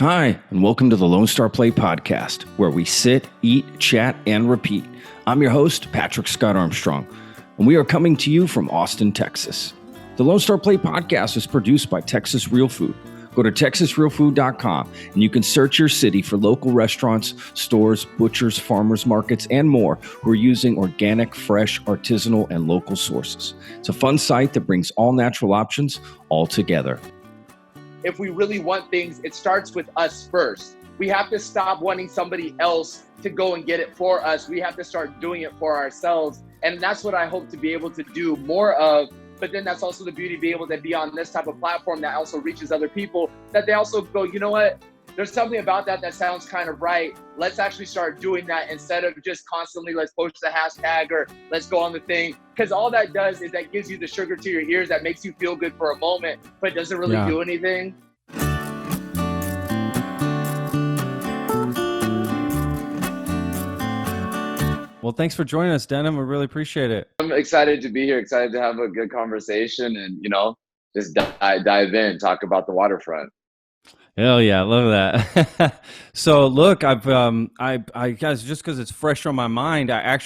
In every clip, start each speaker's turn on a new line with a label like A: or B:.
A: Hi, and welcome to the Lone Star Play podcast, where we sit, eat, chat, and repeat. I'm your host, Patrick Scott Armstrong, and we are coming to you from Austin, Texas. The Lone Star Play podcast is produced by Texas Real Food. Go to texasrealfood.com, and you can search your city for local restaurants, stores, butchers, farmers markets, and more who are using organic, fresh, artisanal, and local sources. It's a fun site that brings all natural options all together.
B: If we really want things, it starts with us first. We have to stop wanting somebody else to go and get it for us. We have to start doing it for ourselves. And that's what I hope to be able to do more of. But then that's also the beauty, be able to be on this type of platform that also reaches other people, that they also go, you know what? There's something about that sounds kind of right. Let's actually start doing that instead of just constantly, let's post the hashtag or let's go on the thing. Because all that does is that gives you the sugar to your ears that makes you feel good for a moment, but doesn't really do anything.
A: Well, thanks for joining us, Denim. We really appreciate it.
B: I'm excited to be here, excited to have a good conversation and, just dive in, talk about the waterfront.
A: Hell yeah, love that. So look, I guys, just because it's fresh on my mind, I've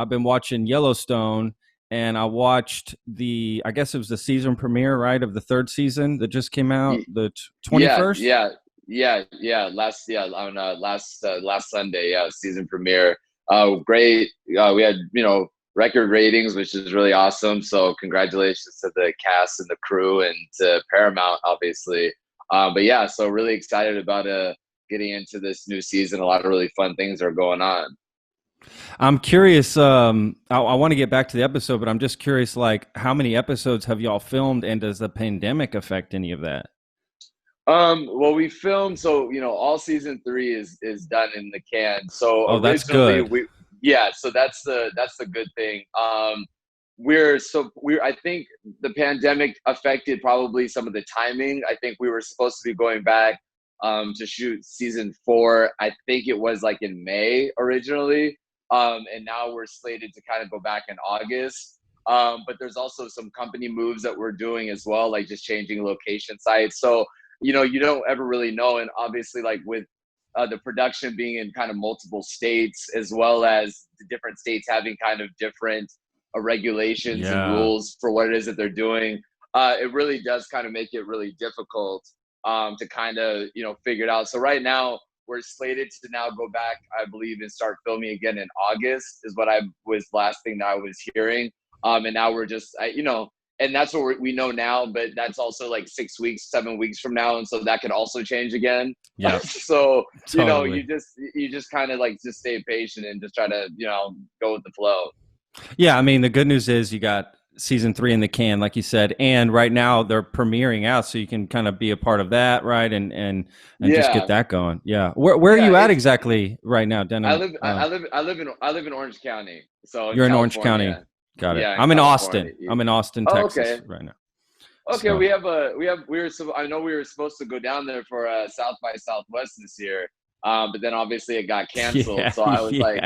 A: been watching Yellowstone, and I watched I guess it was the season premiere, right, of the third season that just came out, the 21st?
B: Last Sunday, season premiere. Great. We had, record ratings, which is really awesome. So congratulations to the cast and the crew and to Paramount, obviously. So really excited about getting into this new season. A lot of really fun things are going on.
A: I'm curious. I want to get back to the episode, but I'm just curious, like, how many episodes have y'all filmed, and does the pandemic affect any of that?
B: Well, we filmed, so all season 3 is done in the can. So
A: that's good.
B: So that's the good thing. I think the pandemic affected probably some of the timing. I think we were supposed to be going back to shoot season 4. I think it was like in May originally. And now we're slated to kind of go back in August. But there's also some company moves that we're doing as well, like just changing location sites. So, you don't ever really know. And obviously, like with the production being in kind of multiple states, as well as the different states having kind of different regulations and rules for what it is that they're doing, it really does kind of make it really difficult to kind of, figure it out. So right now, we're slated to now go back, I believe, and start filming again in August, is what was last thing that I was hearing. And now we're just, and that's what we know now, but that's also like 6 weeks, 7 weeks from now. And so that could also change again.
A: Yeah.
B: So,
A: totally.
B: you just kind of like just stay patient and just try to, go with the flow.
A: Yeah. I mean, the good news is you got season 3 in the can, like you said, and right now they're premiering out, so you can kind of be a part of that. Right. And just get that going. Yeah. Where are you at exactly right now, Denim?
B: I live in Orange County. So
A: you're in Orange County. Got it.
B: Yeah,
A: I'm in Austin. I'm in Austin, Texas right now.
B: Okay. So. I know we were supposed to go down there for South by Southwest this year. But then obviously it got canceled. So I was like,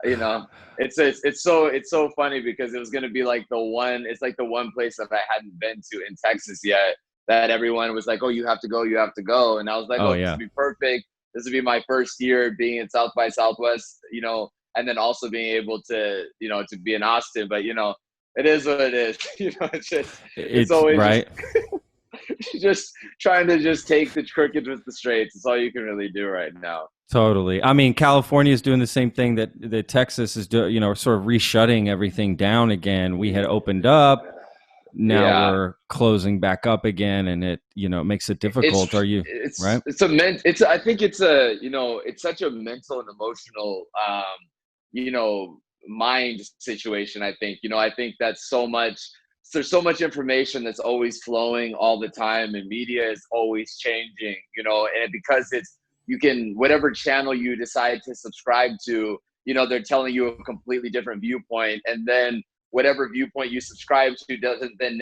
B: it's so funny because it was going to be like the one place that I hadn't been to in Texas yet, that everyone was like, oh, you have to go. And I was like, this would be perfect. This would be my first year being in South by Southwest, and then also being able to, to be in Austin. But, it is what it is. It's always
A: right.
B: Just trying to just take the crooked with the straights. It's all you can really do right now.
A: Totally. I mean, California is doing the same thing that Texas is doing, sort of reshutting everything down again. We had opened up. Now we're closing back up again, and it, makes it difficult. Right?
B: I think it's such a mental and emotional, mind situation. I think, I think that's there's so much information that's always flowing all the time, and media is always changing, and because whatever channel you decide to subscribe to, they're telling you a completely different viewpoint. And then whatever viewpoint you subscribe to doesn't then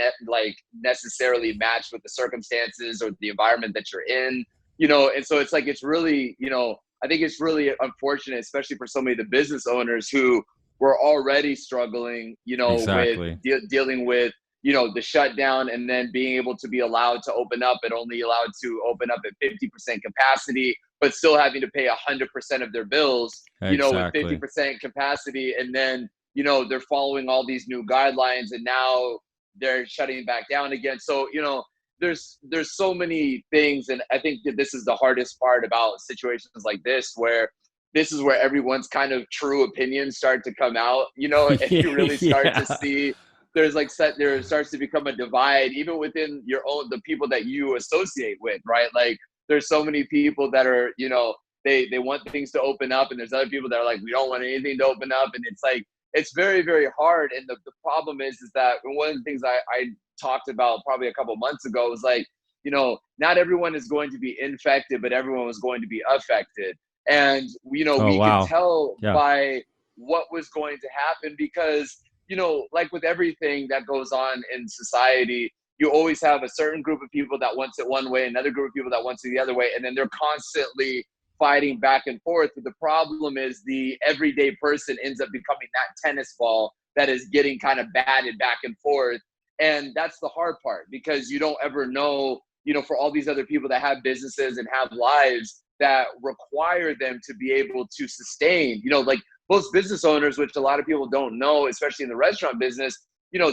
B: necessarily match with the circumstances or the environment that you're in, and so it's like, it's really, I think it's really unfortunate, especially for so many of the business owners who were already struggling,
A: exactly.
B: with dealing with, the shutdown, and then being able to be allowed to open up, and only allowed to open up at 50% capacity, but still having to pay 100% of their bills, with
A: Exactly.
B: 50% capacity. And then, they're following all these new guidelines, and now they're shutting back down again. So, there's so many things. And I think that this is the hardest part about situations like this, where this is where everyone's kind of true opinions start to come out, and you really start to
A: Yeah.
B: see there starts to become a divide, even within the people that you associate with, right? Like, there's so many people that are, they want things to open up, and there's other people that are like, we don't want anything to open up. And it's like, it's very, very hard. And the problem is that one of the things I talked about probably a couple months ago was like, not everyone is going to be infected, but everyone was going to be affected. And,
A: Oh,
B: we could
A: wow.
B: tell
A: Yeah.
B: by what was going to happen, because, like with everything that goes on in society, you always have a certain group of people that wants it one way, another group of people that wants it the other way. And then they're constantly fighting back and forth. But the problem is the everyday person ends up becoming that tennis ball that is getting kind of batted back and forth. And that's the hard part, because you don't ever know, for all these other people that have businesses and have lives that require them to be able to sustain, like most business owners, which a lot of people don't know, especially in the restaurant business,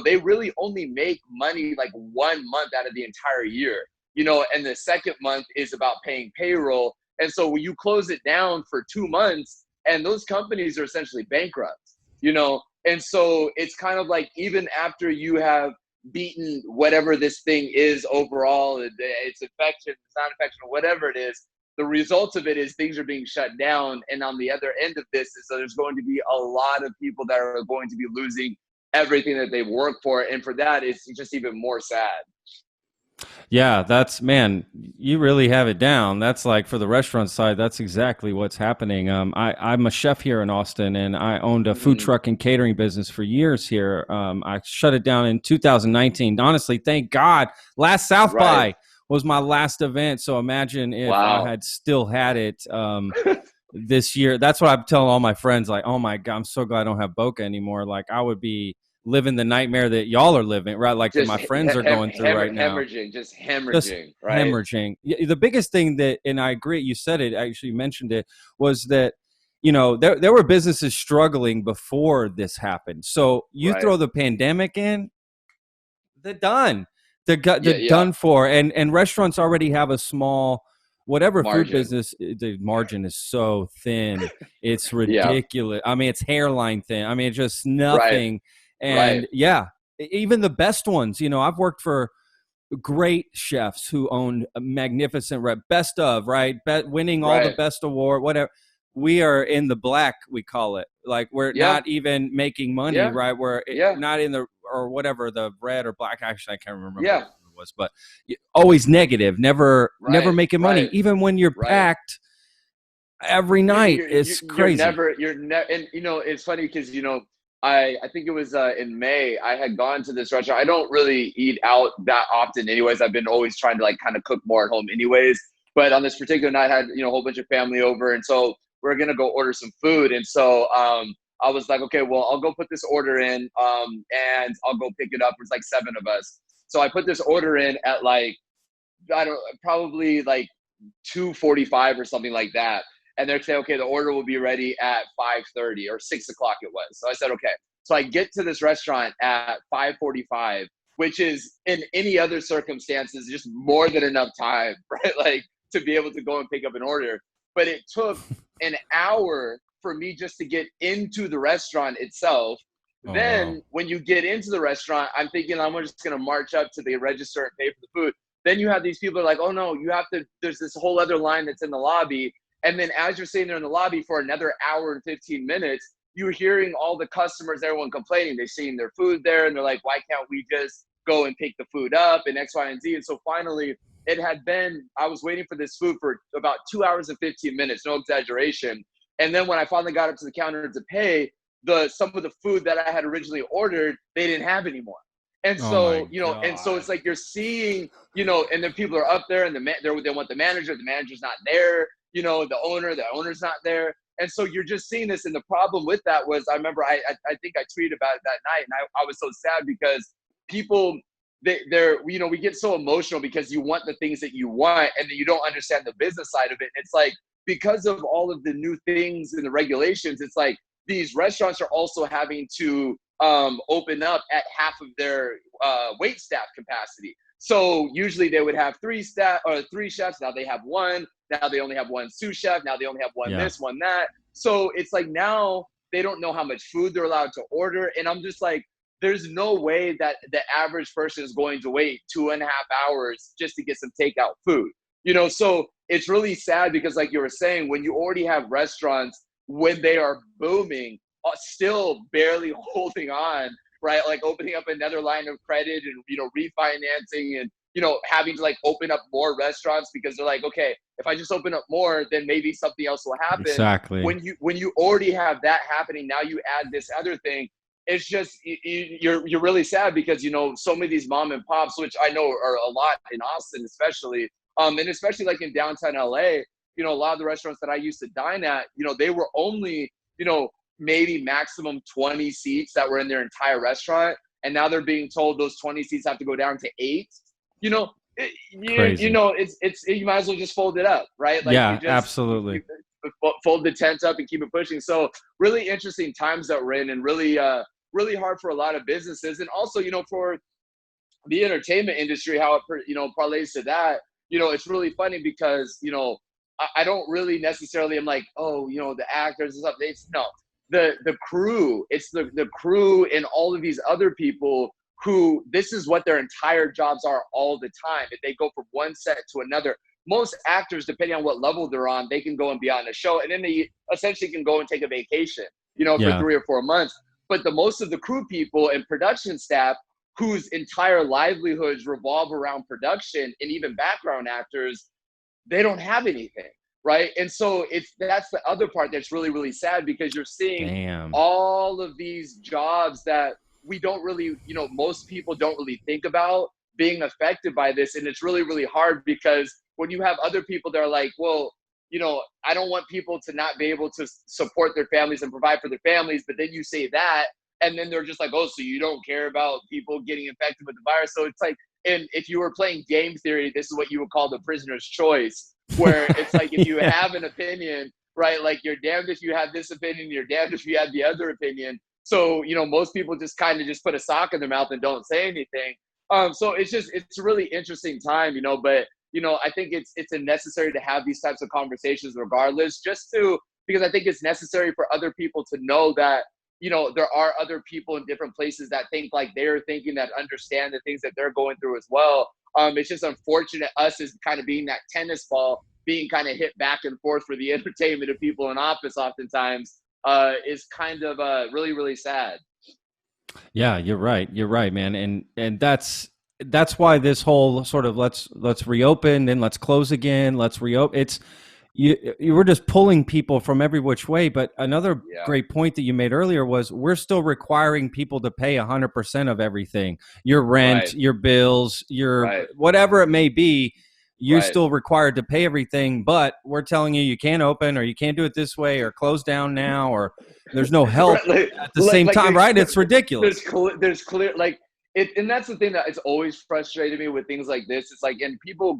B: they really only make money like 1 month out of the entire year, and the second month is about paying payroll. And so when you close it down for 2 months, and those companies are essentially bankrupt, and so it's kind of like, even after you have beaten whatever this thing is overall, it's infection, it's not infection, whatever it is, the result of it is things are being shut down. And on the other end of this is that there's going to be a lot of people that are going to be losing everything that they've worked for. And for that, it's just even more sad.
A: Yeah, man, you really have it down. That's like, for the restaurant side, that's exactly what's happening. I'm a chef here in Austin, and I owned a food truck and catering business for years here. I shut it down in 2019. Honestly, thank God. Last South by was my last event. So imagine if I had still had it this year. That's what I'm telling all my friends. Like, oh my God, I'm so glad I don't have Boca anymore. Like, I would be living the nightmare that y'all are living, right? Like, that my friends are going through right now.
B: Hemorrhaging, right?
A: Hemorrhaging. The biggest thing that, and I agree, you said it, actually mentioned it, was that, there were businesses struggling before this happened. So you throw the pandemic in, they're done. They're done for. And restaurants already have a small, whatever margin. Food business, the margin is so thin. It's ridiculous. I mean, it's hairline thin. I mean, it's just nothing. And even the best ones, I've worked for great chefs who own a magnificent best of, winning all the best award, whatever. We are in the black, we call it. Like, we're not even making money, right? We're not in the, or whatever, the red or black. Actually, I can't remember what it was, but always negative, never making money, even when you're packed every night. It's crazy.
B: You're never, and it's funny because, I think it was in May, I had gone to this restaurant. I don't really eat out that often anyways. I've been always trying to like kind of cook more at home anyways. But on this particular night, I had, a whole bunch of family over. And so we're going to go order some food. And so I was like, okay, well, I'll go put this order in and I'll go pick it up. There's like 7 of us. So I put this order in at like, probably like 2:45 or something like that. And they're saying, okay, the order will be ready at 5:30 or 6 o'clock it was. So I said, okay. So I get to this restaurant at 5:45, which is, in any other circumstances, just more than enough time, right? Like, to be able to go and pick up an order. But it took an hour for me just to get into the restaurant itself. Then when you get into the restaurant, I'm thinking I'm just going to march up to the register and pay for the food. Then you have these people that are like, oh no, you have to, there's this whole other line that's in the lobby. And then as you're sitting there in the lobby for another hour and 15 minutes, you're hearing all the customers, everyone complaining. They're seeing their food there and they're like, why can't we just go and pick the food up and X, Y, and Z? And so finally I was waiting for this food for about 2 hours and 15 minutes, no exaggeration. And then when I finally got up to the counter to pay, some of the food that I had originally ordered, they didn't have anymore. And so, and so it's like you're seeing, and then people are up there and they want the manager's not there, the owner's not there. And so you're just seeing this. And the problem with that was, I remember I think I tweeted about it that night, and I was so sad because people, we get so emotional because you want the things that you want, and then you don't understand the business side of it. It's like, because of all of the new things and the regulations, it's like these restaurants are also having to open up at half of their wait staff capacity. So usually they would have three chefs. Now they have one. Now they only have one sous chef. Now they only have one this, one that. So it's like now they don't know how much food they're allowed to order. And I'm just like, there's no way that the average person is going to wait 2.5 hours just to get some takeout food. So it's really sad because, like you were saying, when you already have restaurants, when they are booming, still barely holding on, right? Like opening up another line of credit and, refinancing and, having to like open up more restaurants because they're like, okay, if I just open up more, then maybe something else will happen.
A: Exactly.
B: When you already have that happening, now you add this other thing. It's just, you're really sad because, so many of these mom and pops, which I know are a lot in Austin, especially, and especially like in downtown LA, a lot of the restaurants that I used to dine at, they were only, maybe maximum 20 seats that were in their entire restaurant. And now they're being told those 20 seats have to go down to 8. It's you might as well just fold it up, right? Like,
A: yeah,
B: you just,
A: absolutely.
B: You fold the tent up and keep it pushing. So really interesting times that we're in, and really, really hard for a lot of businesses. And also, for the entertainment industry, how it, parlays to that, it's really funny because, I don't really necessarily, I'm like, oh, the actors and stuff. No, the crew, it's the crew and all of these other people who this is what their entire jobs are all the time. If they go from one set to another, most actors, depending on what level they're on, they can go and be on a show, and then they essentially can go and take a vacation, for 3 or 4 months. But the most of the crew people and production staff whose entire livelihoods revolve around production and even background actors, they don't have anything, right? And so that's the other part that's really, really sad, because you're seeing all of these jobs that we don't really, most people don't really think about being affected by this. And it's really, really hard because when you have other people that are like, well, I don't want people to not be able to support their families and provide for their families. But then you say that, and then they're just like, oh, so you don't care about people getting infected with the virus. So it's like, and if you were playing game theory, this is what you would call the prisoner's choice, where it's like, if you have an opinion, right, like you're damned if you have this opinion, you're damned if you have the other opinion. So, most people just kind of just put a sock in their mouth and don't say anything. So it's a really interesting time, but, I think it's necessary to have these types of conversations regardless, because I think it's necessary for other people to know that, there are other people in different places that think like they're thinking, that understand the things that they're going through as well. It's just unfortunate us as kind of being that tennis ball, being kind of hit back and forth for the entertainment of people in office oftentimes, is kind of really, really sad.
A: Yeah, you're right, man. And that's why this whole sort of let's reopen, then let's close again, let's reopen. You were just pulling people from every which way. But another great point that you made earlier was we're still requiring people to pay 100% of everything. Your rent, your bills, your whatever it may be. You're still required to pay everything, but we're telling you can't open, or you can't do it this way, or close down now, or there's no help at the same time, right? It's ridiculous.
B: There's clear, like, and that's the thing that it's always frustrated me with things like this. It's like, and people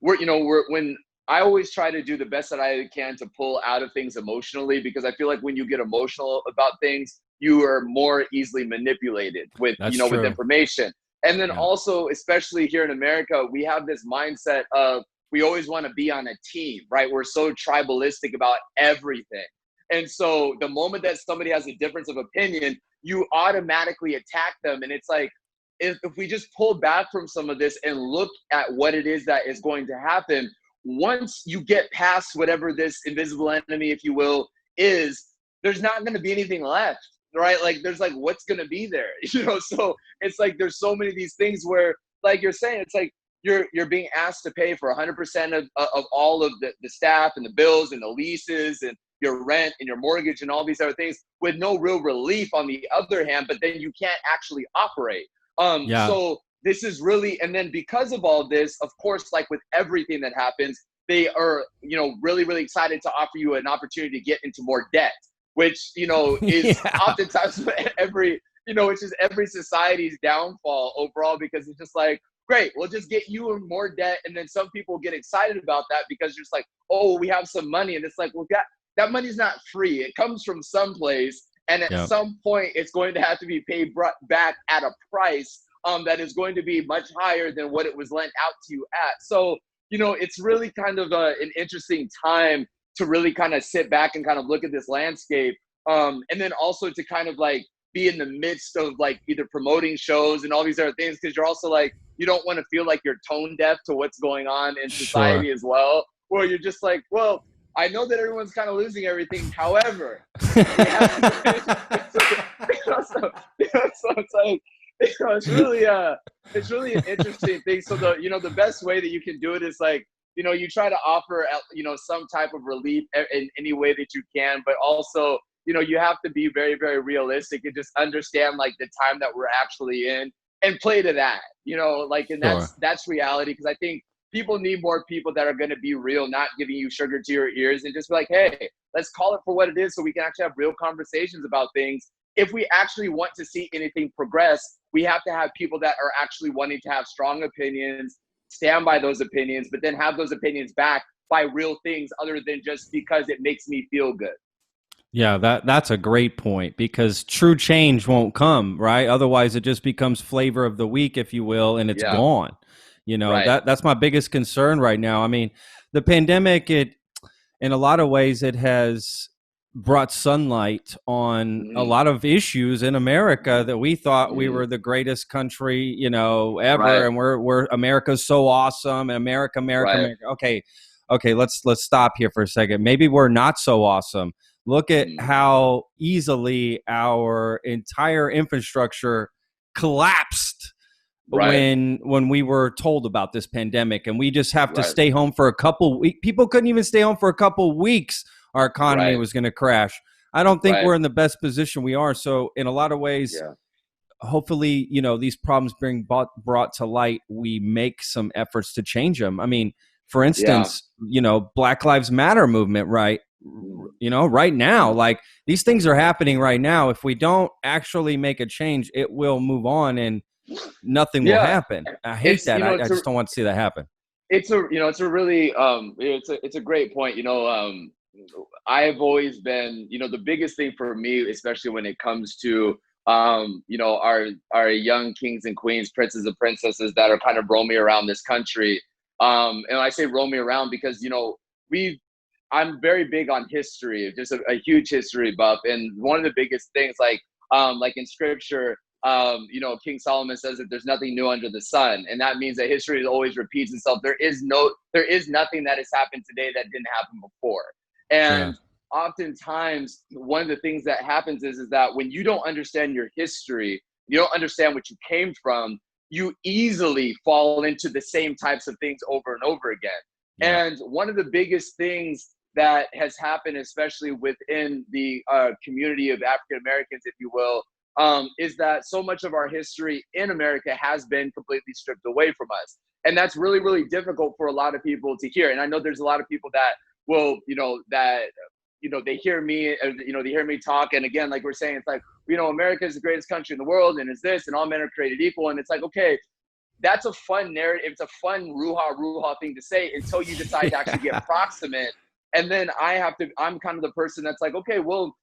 B: when I always try to do the best that I can to pull out of things emotionally, because I feel like when you get emotional about things, you are more easily manipulated with, with information. And then also, especially here in America, we have this mindset of we always want to be on a team, right? We're so tribalistic about everything. And so the moment that somebody has a difference of opinion, you automatically attack them. And it's like, if we just pull back from some of this and look at what it is that is going to happen, once you get past whatever this invisible enemy, if you will, is, there's not going to be anything left. Right? Like, there's like, what's going to be there? So it's like, there's so many of these things where, like you're saying, it's like, you're being asked to pay for 100% of all of the staff and the bills and the leases and your rent and your mortgage and all these other things, with no real relief on the other hand, but then you can't actually operate. So this is really, and then because of all this, of course, like with everything that happens, they are, really, really excited to offer you an opportunity to get into more debt, which, is oftentimes every it's just every society's downfall overall, because it's just like, great, we'll just get you in more debt. And then some people get excited about that because you're just like, oh, we have some money. And it's like, well, that money's not free. It comes from someplace. And at some point, it's going to have to be paid back at a price that is going to be much higher than what it was lent out to you at. So, it's really kind of an interesting time to really kind of sit back and kind of look at this landscape. And then also to kind of like be in the midst of like either promoting shows and all these other things, because you're also like, you don't want to feel like you're tone deaf to what's going on in society as well. Where you're just like, well, I know that everyone's kind of losing everything. However, so it's like, it's really an interesting thing. So the best way that you can do it is like, you try to offer, some type of relief in any way that you can, but also, you have to be very, very realistic and just understand like the time that we're actually in and play to that, and that's reality. Cause I think people need more people that are going to be real, not giving you sugar to your ears, and just be like, hey, let's call it for what it is so we can actually have real conversations about things. If we actually want to see anything progress, we have to have people that are actually wanting to have strong opinions, stand by those opinions, but then have those opinions backed by real things other than just because it makes me feel good.
A: Yeah, that's a great point, because true change won't come, right? Otherwise, it just becomes flavor of the week, if you will, and it's gone. That's my biggest concern right now. I mean, the pandemic, in a lot of ways, it has brought sunlight on a lot of issues in America that we thought we were the greatest country, ever, and we're America's so awesome, and America. Okay, let's stop here for a second. Maybe we're not so awesome. Look at how easily our entire infrastructure collapsed when we were told about this pandemic, and we just have to stay home for a couple weeks. People couldn't even stay home for a couple weeks. Our economy was going to crash. I don't think we're in the best position we are. So in a lot of ways, hopefully, these problems being brought to light, we make some efforts to change them. I mean, for instance, Black Lives Matter movement, right now, like these things are happening right now. If we don't actually make a change, it will move on and nothing will happen. I hate that. I just don't want to see that happen.
B: It's a really it's a great point. I've always been, the biggest thing for me, especially when it comes to our young kings and queens, princes and princesses that are kind of roaming around this country. And I say roaming around because I'm very big on history, just a huge history buff. And one of the biggest things, like in scripture, King Solomon says that there's nothing new under the sun. And that means that history always repeats itself. There is nothing that has happened today that didn't happen before. And oftentimes one of the things that happens is that when you don't understand your history, you don't understand what you came from, you easily fall into the same types of things over and over again. And one of the biggest things that has happened, especially within the community of African Americans, if you will, is that so much of our history in America has been completely stripped away from us. And that's really, really difficult for a lot of people to hear. And I know there's a lot of people that will, they hear me, they hear me talk. And again, like we're saying, it's like, America is the greatest country in the world, and is this, and all men are created equal. And it's like, okay, that's a fun narrative. It's a fun ruha thing to say until you decide to actually get proximate. And then I'm kind of the person that's like, okay, well,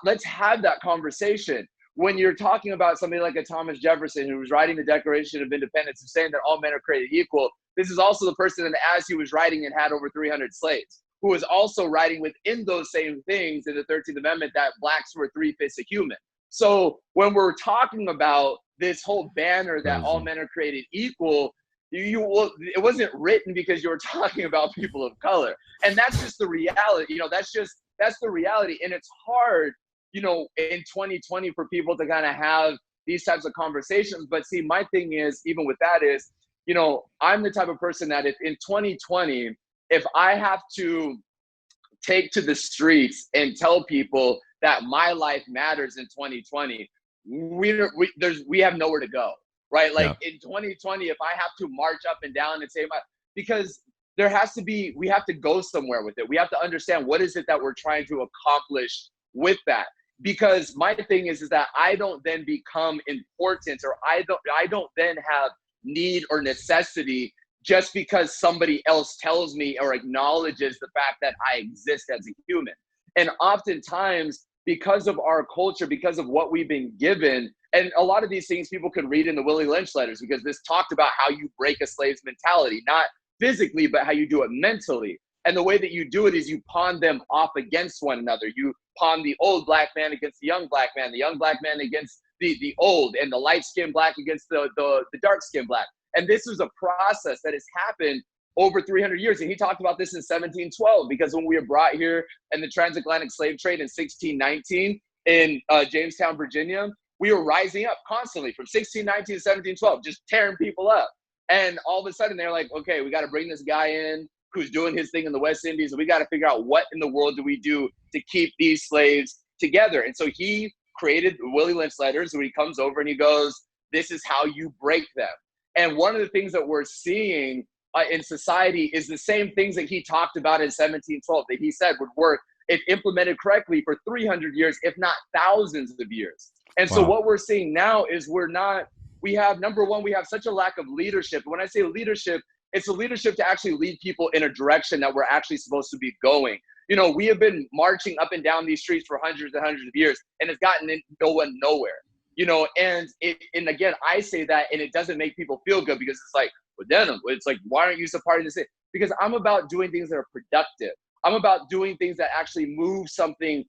B: let's have that conversation. When you're talking about somebody like a Thomas Jefferson, who was writing the Declaration of Independence and saying that all men are created equal, this is also the person that, as he was writing, and had over 300 slaves, who was also writing within those same things in the 13th Amendment that blacks were 3/5 of human. So when we're talking about this whole banner that all men are created equal, it wasn't written because you were talking about people of color. And that's just the reality. That's the reality. And it's hard, in 2020 for people to kind of have these types of conversations. But see, my thing is, even with that is, I'm the type of person that if in 2020, if I have to take to the streets and tell people that my life matters in 2020, we have nowhere to go, right? Like in 2020, if I have to march up and down and say because we have to go somewhere with it. We have to understand what is it that we're trying to accomplish with that. because my thing is that I don't then become important, or I don't then have need or necessity just because somebody else tells me or acknowledges the fact that I exist as a human. And oftentimes, because of our culture, because of what we've been given, and a lot of these things people could read in the Willie Lynch letters, because this talked about how you break a slave's mentality, not physically, but how you do it mentally. And the way that you do it is you pawn them off against one another. You pawn the old black man against the young black man against the old, and the light-skinned black against the dark-skinned black. And this is a process that has happened over 300 years. And he talked about this in 1712, because when we were brought here in the transatlantic slave trade in 1619 in Jamestown, Virginia, we were rising up constantly from 1619 to 1712, just tearing people up. And all of a sudden they're like, okay, we got to bring this guy in who's doing his thing in the West Indies, and we got to figure out what in the world do we do to keep these slaves together. And so he created the Willie Lynch letters, where he comes over and he goes, this is how you break them. And one of the things that we're seeing in society is the same things that he talked about in 1712 that he said would work if implemented correctly for 300 years, if not thousands of years. And so what we're seeing now is we have, number one, we have such a lack of leadership. When I say leadership, it's a leadership to actually lead people in a direction that we're actually supposed to be going. You know, we have been marching up and down these streets for hundreds and hundreds of years, and it's gotten nowhere. You know, and again, I say that, and it doesn't make people feel good, because it's like, well, Denim, it's like, why aren't you supporting this? Because I'm about doing things that are productive. I'm about doing things that actually move something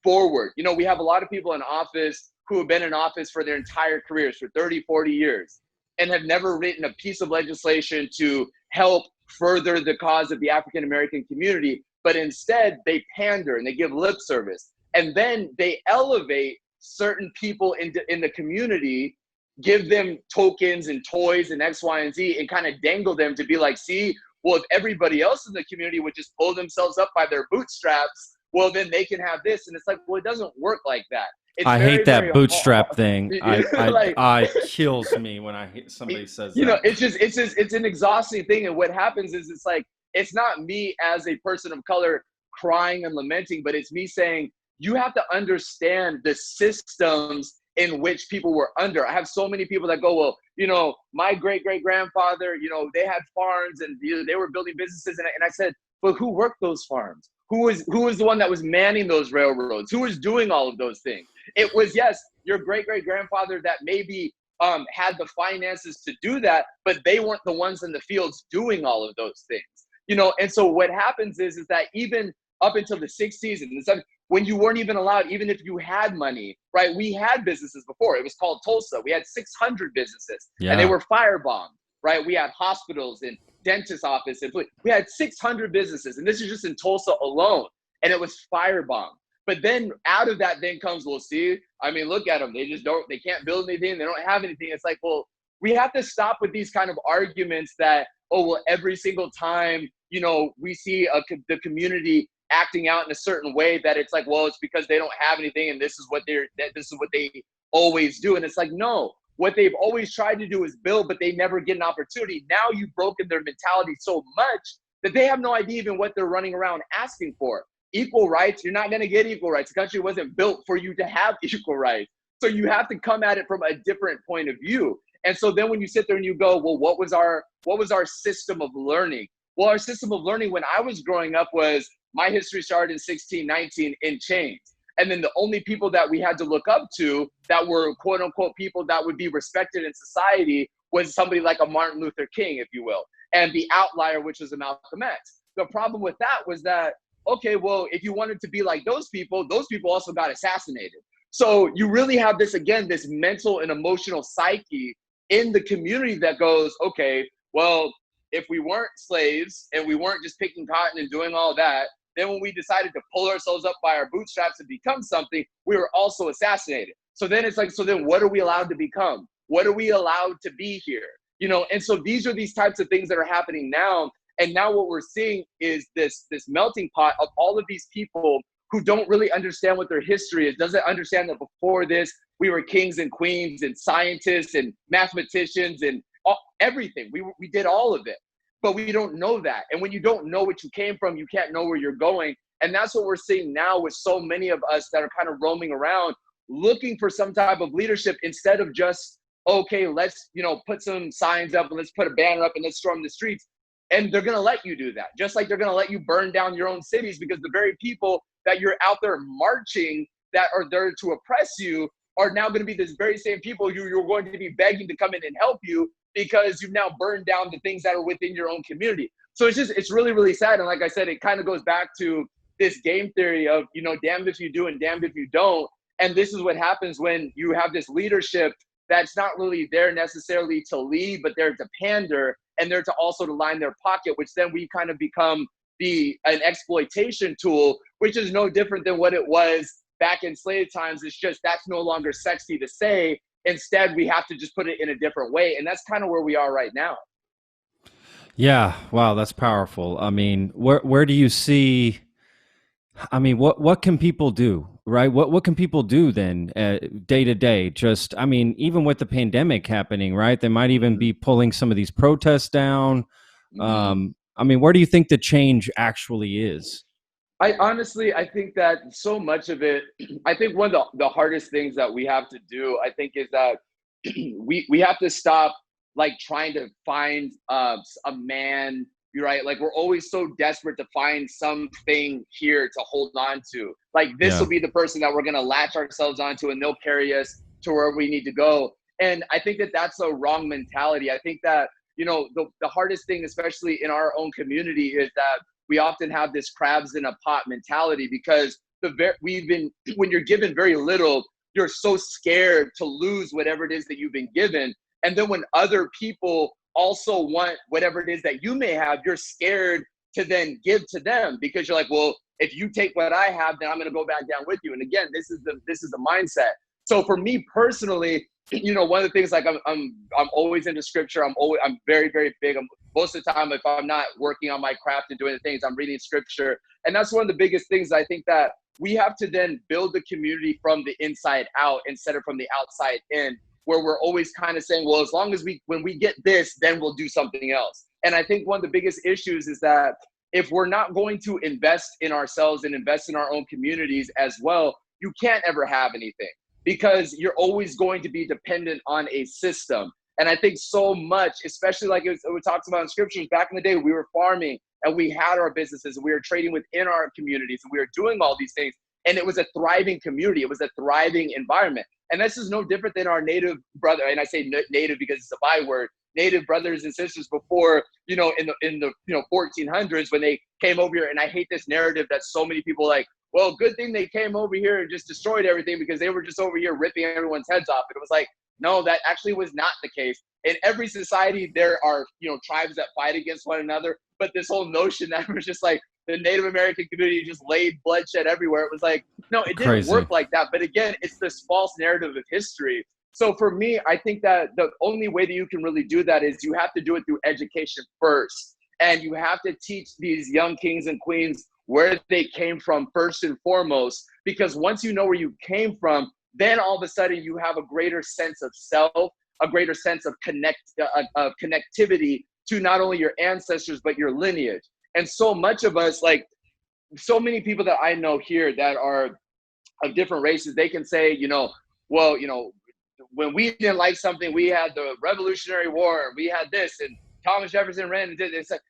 B: forward. You know, we have a lot of people in office who have been in office for their entire careers, for 30, 40 years, and have never written a piece of legislation to help further the cause of the African-American community, but instead they pander and they give lip service. And then they elevate certain people in the community, give them tokens and toys and X, Y, and Z, and kind of dangle them to be like, see, well, if everybody else in the community would just pull themselves up by their bootstraps, well, then they can have this. And it's like, well, it doesn't work like that.
A: I hate that bootstrap thing. I kills me when somebody says that.
B: You know, it's an exhausting thing. And what happens is, it's like, it's not me as a person of color crying and lamenting, but it's me saying, you have to understand the systems in which people were under. I have so many people that go, well, you know, my great-great-grandfather, you know, they had farms and they were building businesses. And I said, but who worked those farms? Who was the one that was manning those railroads? Who was doing all of those things? It was, yes, your great-great-grandfather that maybe had the finances to do that, but they weren't the ones in the fields doing all of those things. You know, and so what happens is that even up until the 60s and the 70s, when you weren't even allowed, even if you had money, right? We had businesses before. It was called Tulsa. We had 600 businesses, and they were firebombed, right? We had hospitals and dentist office, and we had 600 businesses, and this is just in Tulsa alone, and it was firebombed. But then out of that then comes, well, see, I mean, look at them. They can't build anything. They don't have anything. It's like, well, we have to stop with these kind of arguments that, oh, well, every single time, you know, we see the community acting out in a certain way, that it's like, well, it's because they don't have anything, and this is what they always do. And it's like, no, what they've always tried to do is build, but they never get an opportunity. Now you've broken their mentality so much that they have no idea even what they're running around asking for. Equal rights, you're not going to get equal rights. The country wasn't built for you to have equal rights. So you have to come at it from a different point of view. And so then when you sit there and you go, well, what was our system of learning? Well, our system of learning when I was growing up was, my history started in 1619 in chains. And then the only people that we had to look up to that were quote unquote people that would be respected in society was somebody like a Martin Luther King, if you will. And the outlier, which was a Malcolm X. The problem with that was that, okay, well, if you wanted to be like those people also got assassinated. So you really have this, again, this mental and emotional psyche in the community that goes, okay, well, if we weren't slaves and we weren't just picking cotton and doing all that, then when we decided to pull ourselves up by our bootstraps and become something, we were also assassinated. So then it's like, so then what are we allowed to become? What are we allowed to be here? You know, and so these are these types of things that are happening now. And now what we're seeing is this melting pot of all of these people who don't really understand what their history is, doesn't understand that before this, we were kings and queens and scientists and mathematicians and everything. We did all of it. But we don't know that. And when you don't know what you came from, you can't know where you're going. And that's what we're seeing now with so many of us that are kind of roaming around looking for some type of leadership instead of just, okay, let's, put some signs up and let's put a banner up and let's storm the streets. And they're going to let you do that. Just like they're going to let you burn down your own cities, because the very people that you're out there marching that are there to oppress you are now going to be this very same people you're going to be begging to come in and help you, because you've now burned down the things that are within your own community. So it's really, really sad. And like I said, it kind of goes back to this game theory of, damned if you do and damned if you don't. And this is what happens when you have this leadership that's not really there necessarily to lead, but they're to pander, and they're to also to line their pocket, which then we kind of become an exploitation tool, which is no different than what it was back in slave times. It's just that's no longer sexy to say. Instead, we have to just put it in a different way. And that's kind of where we are right now.
A: Yeah. Wow. That's powerful. I mean, where do you see, I mean, what can people do, right? What can people do then day to day? Just, I mean, even with the pandemic happening, right? They might even be pulling some of these protests down. I mean, where do you think the change actually is?
B: I think that so much of it, I think one of the hardest things that we have to do, I think, is that we have to stop like trying to find a man. You're right. Like, we're always so desperate to find something here to hold on to. Like, this will be the person that we're going to latch ourselves onto, and they'll carry us to where we need to go. And I think that that's a wrong mentality. I think that, the hardest thing, especially in our own community, is that we often have this crabs in a pot mentality, because when you're given very little, you're so scared to lose whatever it is that you've been given. And then when other people also want whatever it is that you may have, you're scared to then give to them, because you're like, well, if you take what I have, then I'm going to go back down with you. And again, this is the mindset. So for me personally, one of the things, like, I'm always into scripture. I'm very, very big. Most of the time, if I'm not working on my craft and doing the things, I'm reading scripture. And that's one of the biggest things. I think that we have to then build the community from the inside out instead of from the outside in, where we're always kind of saying, well, as long as when we get this, then we'll do something else. And I think one of the biggest issues is that if we're not going to invest in ourselves and invest in our own communities as well, you can't ever have anything, because you're always going to be dependent on a system. And I think so much, especially like it talks about in scriptures, back in the day, we were farming and we had our businesses and we were trading within our communities and we were doing all these things. And it was a thriving community. It was a thriving environment. And this is no different than our native brother. And I say native because it's a byword. Native brothers and sisters before, in the 1400s, when they came over here. And I hate this narrative that so many people like, well, good thing they came over here and just destroyed everything, because they were just over here ripping everyone's heads off. And it was like, no, that actually was not the case. In every society, there are, tribes that fight against one another. But this whole notion that it was just like the Native American community just laid bloodshed everywhere, it was like, no, it didn't work like that. But again, it's this false narrative of history. So for me, I think that the only way that you can really do that is you have to do it through education first. And you have to teach these young kings and queens where they came from first and foremost, because once you know where you came from, then all of a sudden you have a greater sense of self, a greater sense of connectivity to not only your ancestors, but your lineage. And so much of us, like so many people that I know here that are of different races, they can say, well, when we didn't like something, we had the Revolutionary War, we had this, and Thomas Jefferson ran and did this. Like,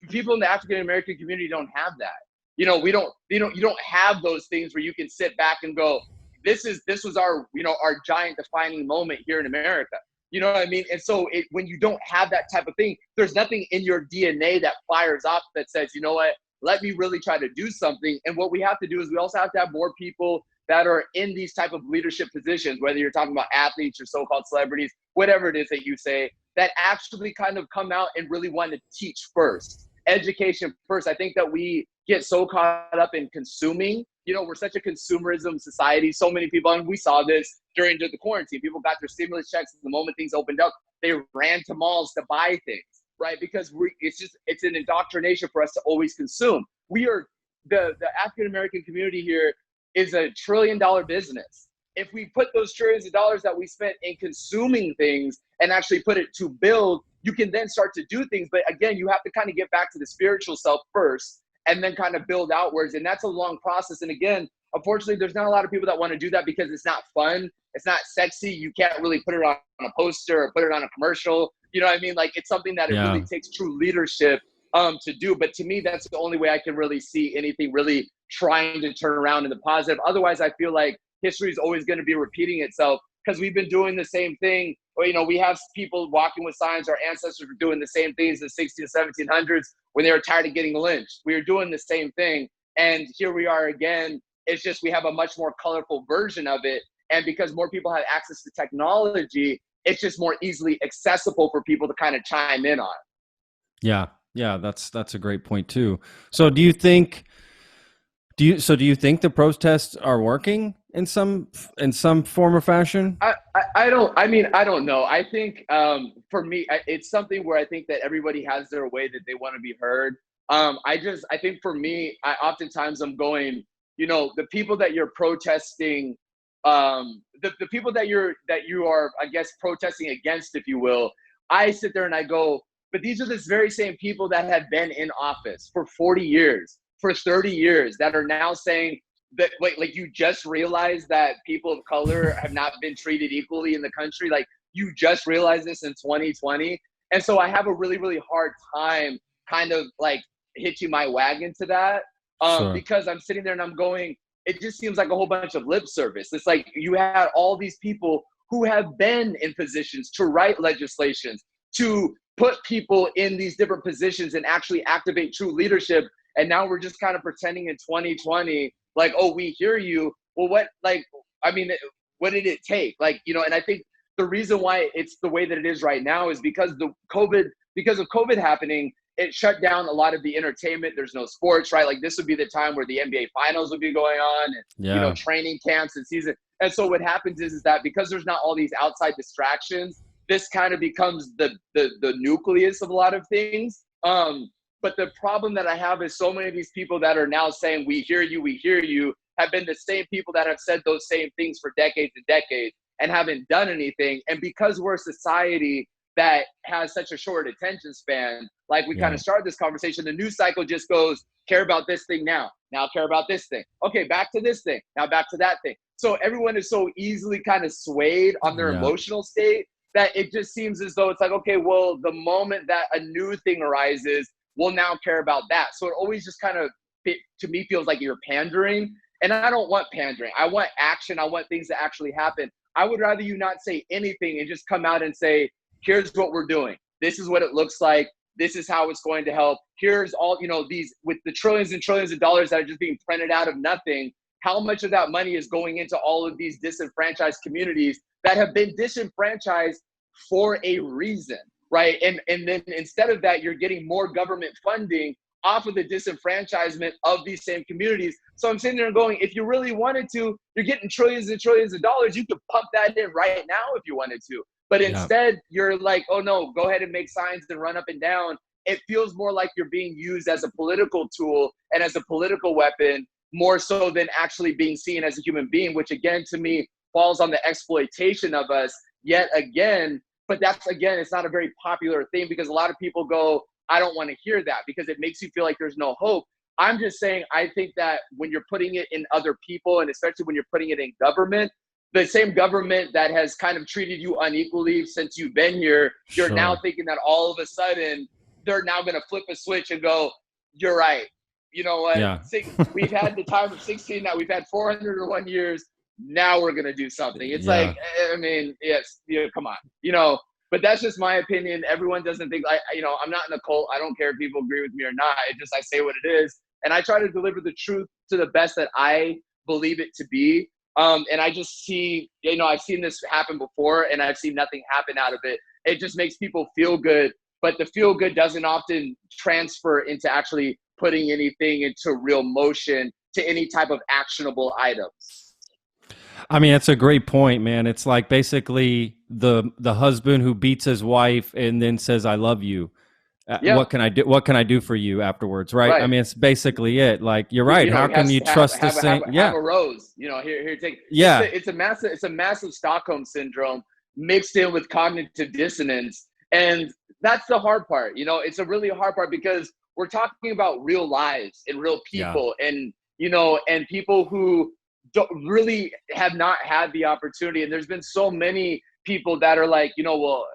B: people in the African American community don't have that. You don't have those things where you can sit back and go, this was our, our giant defining moment here in America. You know what I mean? And so when you don't have that type of thing, there's nothing in your DNA that fires up that says, you know what, let me really try to do something. And what we have to do is we also have to have more people that are in these type of leadership positions, whether you're talking about athletes or so-called celebrities, whatever it is that you say, that actually kind of come out and really want to teach first, education first. I think that we get so caught up in consuming. We're such a consumerism society. So many people, and we saw this during the quarantine, people got their stimulus checks the moment things opened up. They ran to malls to buy things, right? Because it's an indoctrination for us to always consume. We are, the African-American community here is a $1 trillion business. If we put those trillions of dollars that we spent in consuming things and actually put it to build, you can then start to do things. But again, you have to kind of get back to the spiritual self first. and then kind of build outwards. And that's a long process. And again, unfortunately, there's not a lot of people that want to do that because it's not fun. It's not sexy. You can't really put it on a poster or put it on a commercial. You know what I mean? Like, it's something that it really takes true leadership to do. But to me, that's the only way I can really see anything really trying to turn around in the positive. Otherwise, I feel like history is always going to be repeating itself because we've been doing the same thing. Or, you know, we have people walking with signs. Our ancestors were doing the same things in the 1600s, 1700s when they were tired of getting lynched. We were doing the same thing. And here we are again. It's just we have a much more colorful version of it. And because more people have access to technology, it's just more easily accessible for people to kind of chime in on.
A: Yeah. Yeah. That's a great point too. So do you think the protests are working in some form or fashion?
B: I don't know. I think for me, it's something where I think that everybody has their way that they want to be heard. I think for me, oftentimes I'm going, you know, the people that you're protesting, the people that you are, I guess, protesting against, if you will, I sit there and I go, but these are the very same people that have been in office for 40 years, for 30 years, that are now saying that, like you just realized that people of color have not been treated equally in the country. Like, you just realized this in 2020. And so I have a really, really hard time kind of like hitching my wagon to that.
A: Sure.
B: Because I'm sitting there and I'm going, it just seems like a whole bunch of lip service. It's like you had all these people who have been in positions to write legislations, to put people in these different positions and actually activate true leadership. And now we're just kind of pretending in 2020, like, oh, we hear you. Well, what did it take? Like, you know, and I think the reason why it's the way that it is right now is because of COVID happening. It shut down a lot of the entertainment. There's no sports, right? Like, this would be the time where the NBA finals would be going on and, you know, training camps and season. And so what happens is that because there's not all these outside distractions, this kind of becomes the nucleus of a lot of things. But the problem that I have is so many of these people that are now saying, we hear you, have been the same people that have said those same things for decades and decades and haven't done anything. And because we're a society that has such a short attention span, like we kind of started this conversation, the news cycle just goes, care about this thing now care about this thing. Okay, back to this thing, now back to that thing. So everyone is so easily kind of swayed on their emotional state that it just seems as though it's like, okay, well, the moment that a new thing arises, we'll now care about that. So it always just kind of, to me, feels like you're pandering. And I don't want pandering. I want action. I want things to actually happen. I would rather you not say anything and just come out and say, here's what we're doing. This is what it looks like. This is how it's going to help. Here's all, you know, these, with the trillions and trillions of dollars that are just being printed out of nothing, how much of that money is going into all of these disenfranchised communities that have been disenfranchised for a reason, right? And then instead of that, you're getting more government funding off of the disenfranchisement of these same communities. So I'm sitting there and going, if you really wanted to, you're getting trillions and trillions of dollars. You could pump that in right now if you wanted to. But instead, you're like, oh no, go ahead and make signs and run up and down. It feels more like you're being used as a political tool and as a political weapon, more so than actually being seen as a human being, which again, to me, falls on the exploitation of us yet again. But that's, again, it's not a very popular thing because a lot of people go, I don't want to hear that because it makes you feel like there's no hope. I'm just saying, I think that when you're putting it in other people, and especially when you're putting it in government, the same government that has kind of treated you unequally since you've been here, you're now thinking that all of a sudden they're now going to flip a switch and go, you're right. You know what? We've had the time of 16 now. We've had 401 years. Now we're going to do something. It's like, I mean, yes, come on, but that's just my opinion. Everyone doesn't think I'm not in a cult. I don't care if people agree with me or not. I say what it is. And I try to deliver the truth to the best that I believe it to be. And I just see, I've seen this happen before and I've seen nothing happen out of it. It just makes people feel good, but the feel good doesn't often transfer into actually putting anything into real motion to any type of actionable items.
A: I mean, that's a great point, man. It's like basically the husband who beats his wife and then says, I love you. What can I do? What can I do for you afterwards? Right. I mean, it's basically it. Like, you're right. How can you trust the same?
B: Have a rose, here, take, it's a massive Stockholm syndrome mixed in with cognitive dissonance. And that's the hard part. It's a really hard part because we're talking about real lives and real
A: Yeah.
B: people, and and people who don't really have not had the opportunity. And there's been so many people that are like, well,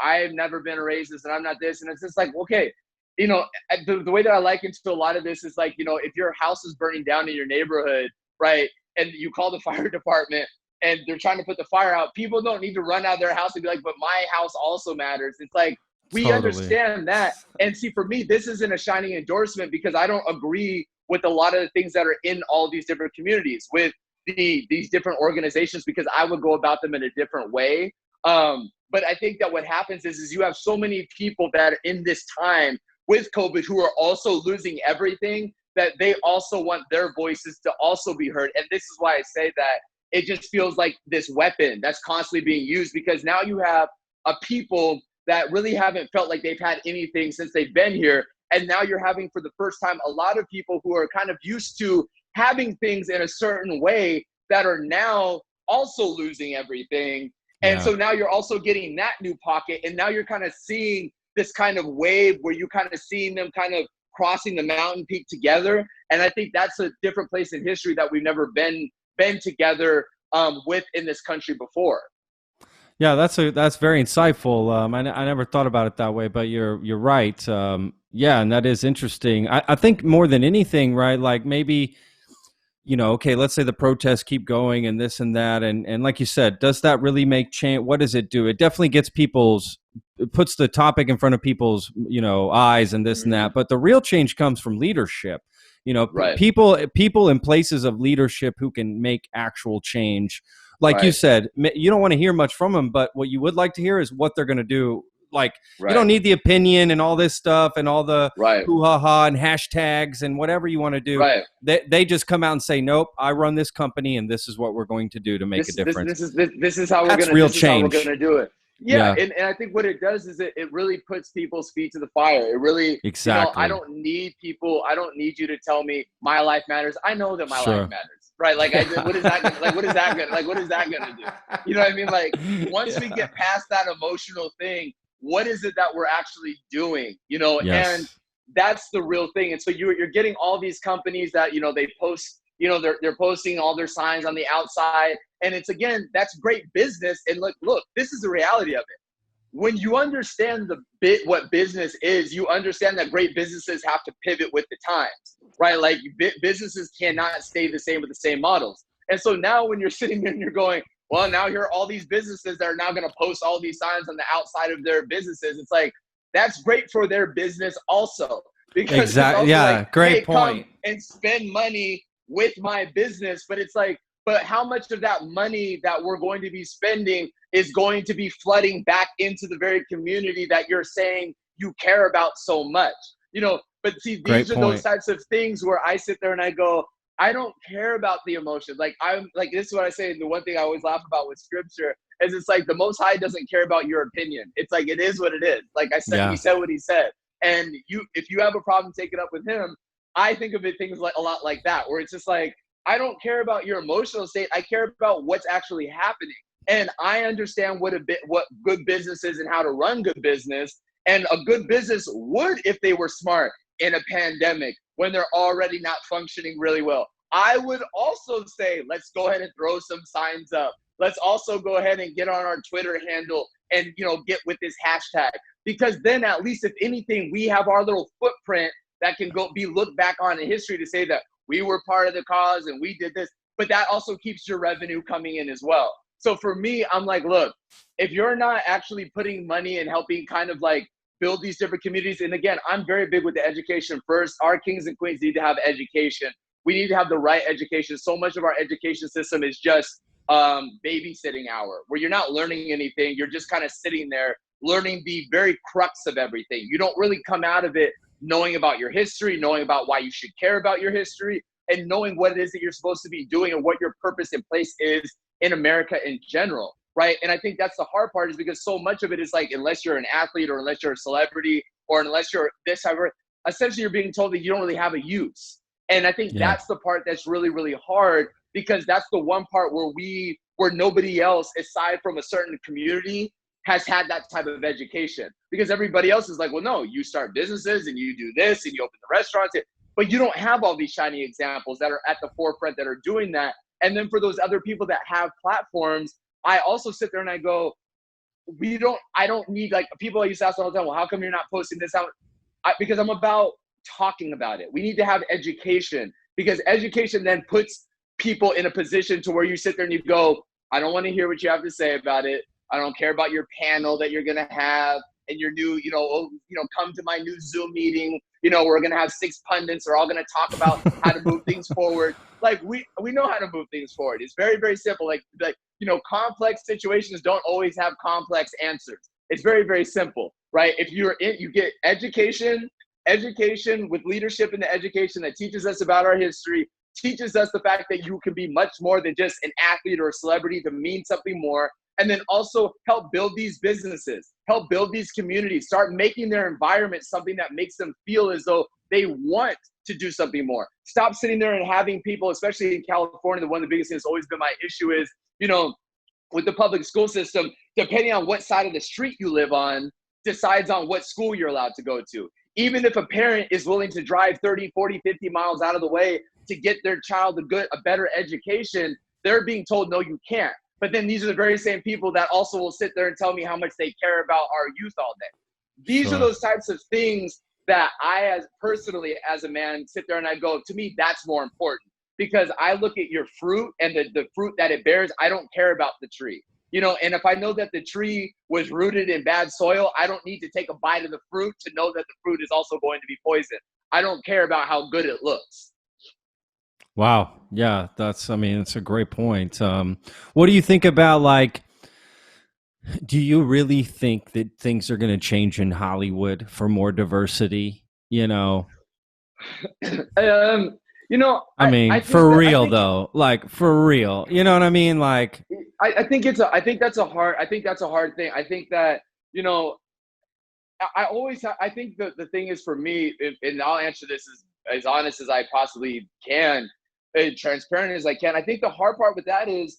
B: I've never been raised this and I'm not this. And it's just like, okay, the way that I liken to a lot of this is like, if your house is burning down in your neighborhood, right, and you call the fire department and they're trying to put the fire out, people don't need to run out of their house and be like, but my house also matters. It's like, we
A: Totally.
B: understand that. And see, for me, this isn't a shining endorsement because I don't agree with a lot of the things that are in all these different communities with these different organizations, because I would go about them in a different way. But I think that what happens is you have so many people that are in this time with COVID who are also losing everything, that they also want their voices to also be heard. And this is why I say that it just feels like this weapon that's constantly being used, because now you have a people that really haven't felt like they've had anything since they've been here. And now you're having, for the first time, a lot of people who are kind of used to having things in a certain way that are now also losing everything. And so now you're also getting that new pocket. And now you're kind of seeing this kind of wave where you kind of seeing them kind of crossing the mountain peak together. And I think that's a different place in history that we've never been together with in this country before.
A: Yeah, that's very insightful. I never thought about it that way, but you're right. Yeah, and that is interesting. I think more than anything, right? Like maybe, okay, let's say the protests keep going and this and that, and like you said, does that really make change? What does it do? It definitely gets it puts the topic in front of people's eyes and this and that. But the real change comes from leadership.
B: Right.
A: People in places of leadership who can make actual change. Like you said, you don't want to hear much from them, but what you would like to hear is what they're going to do. Like, you don't need the opinion and all this stuff and all the hoo-ha-ha and hashtags and whatever you want to do.
B: Right.
A: They just come out and say, nope, I run this company and this is what we're going to do to make a difference.
B: This is how we're going to do it. Yeah. And I think what it does is it really puts people's feet to the fire. It really,
A: exactly.
B: I don't need you to tell me my life matters. I know that my life matters. Right. Like, what is that going to do? You know what I mean? Like, once we get past that emotional thing, what is it that we're actually doing? And that's the real thing. And so you're getting all these companies that, they post, they're posting all their signs on the outside. And it's, again, that's great business. And look, this is the reality of it. When you understand what business is, you understand that great businesses have to pivot with the times, right? Like, businesses cannot stay the same with the same models. And so now when you're sitting there and you're going, well, now here are all these businesses that are now going to post all these signs on the outside of their businesses. It's like, that's great for their business also. Because
A: exactly.
B: Like,
A: great
B: hey,
A: point.
B: Come and spend money with my business. But it's like, but how much of that money that we're going to be spending is going to be flooding back into the very community that you're saying you care about so much? But see, these are those types of things where I sit there and I go, I don't care about the emotion. Like, I'm like, this is what I say. And the one thing I always laugh about with scripture is it's like the Most High doesn't care about your opinion. It's like, it is what it is. Like I said, He said what He said. And if you have a problem, take it up with Him. I think of things like a lot like that, where it's just like, I don't care about your emotional state. I care about what's actually happening. And I understand what good business is and how to run good business. And a good business would, if they were smart in a pandemic, when they're already not functioning really well. I would also say, let's go ahead and throw some signs up. Let's also go ahead and get on our Twitter handle and, get with this hashtag. Because then at least, if anything, we have our little footprint that can be looked back on in history to say that we were part of the cause and we did this. But that also keeps your revenue coming in as well. So for me, I'm like, look, if you're not actually putting money and helping kind of like build these different communities. And again, I'm very big with the education first. Our kings and queens need to have education. We need to have the right education. So much of our education system is just babysitting hour, where you're not learning anything. You're just kind of sitting there learning the very crux of everything. You don't really come out of it knowing about your history, knowing about why you should care about your history, and knowing what it is that you're supposed to be doing and what your purpose and place is in America in general. Right. And I think that's the hard part, is because so much of it is like, unless you're an athlete or unless you're a celebrity or unless you're this, however, essentially you're being told that you don't really have a use. And I think that's the part that's really, really hard, because that's the one part where nobody else aside from a certain community has had that type of education, because everybody else is like, well, no, you start businesses and you do this and you open the restaurants, but you don't have all these shiny examples that are at the forefront that are doing that. And then for those other people that have platforms, I also sit there and I go, I don't need, like, people used to ask all the time, well, how come you're not posting this out? Because I'm about talking about it. We need to have education, because education then puts people in a position to where you sit there and you go, I don't want to hear what you have to say about it. I don't care about your panel that you're going to have and your new, come to my new Zoom meeting. We're going to have 6 pundits. They're all going to talk about how to move things forward. Like, we know how to move things forward. It's very, very simple. Like, complex situations don't always have complex answers. It's very, very simple, right? If you get education with leadership in the education that teaches us about our history, teaches us the fact that you can be much more than just an athlete or a celebrity to mean something more. And then also help build these businesses, help build these communities, start making their environment something that makes them feel as though they want to do something more. Stop sitting there and having people, especially in California, one of the biggest things that's always been my issue is, with the public school system, depending on what side of the street you live on, decides on what school you're allowed to go to. Even if a parent is willing to drive 30, 40, 50 miles out of the way to get their child a better education, they're being told, no, you can't. But then these are the very same people that also will sit there and tell me how much they care about our youth all day. These are those types of things that I, as a man, sit there and I go, to me, that's more important, because I look at your fruit and the fruit that it bears. I don't care about the tree, and if I know that the tree was rooted in bad soil, I don't need to take a bite of the fruit to know that the fruit is also going to be poisoned. I don't care about how good it looks.
A: Wow. Yeah, it's a great point. What do you think about, like, do you really think that things are going to change in Hollywood for more diversity?
B: I
A: For real though, like, for real, you know what I mean? Like,
B: I think that's a hard thing. I think that, I think the thing is, for me, and I'll answer this as honest as I possibly can, transparent as I can. I think the hard part with that is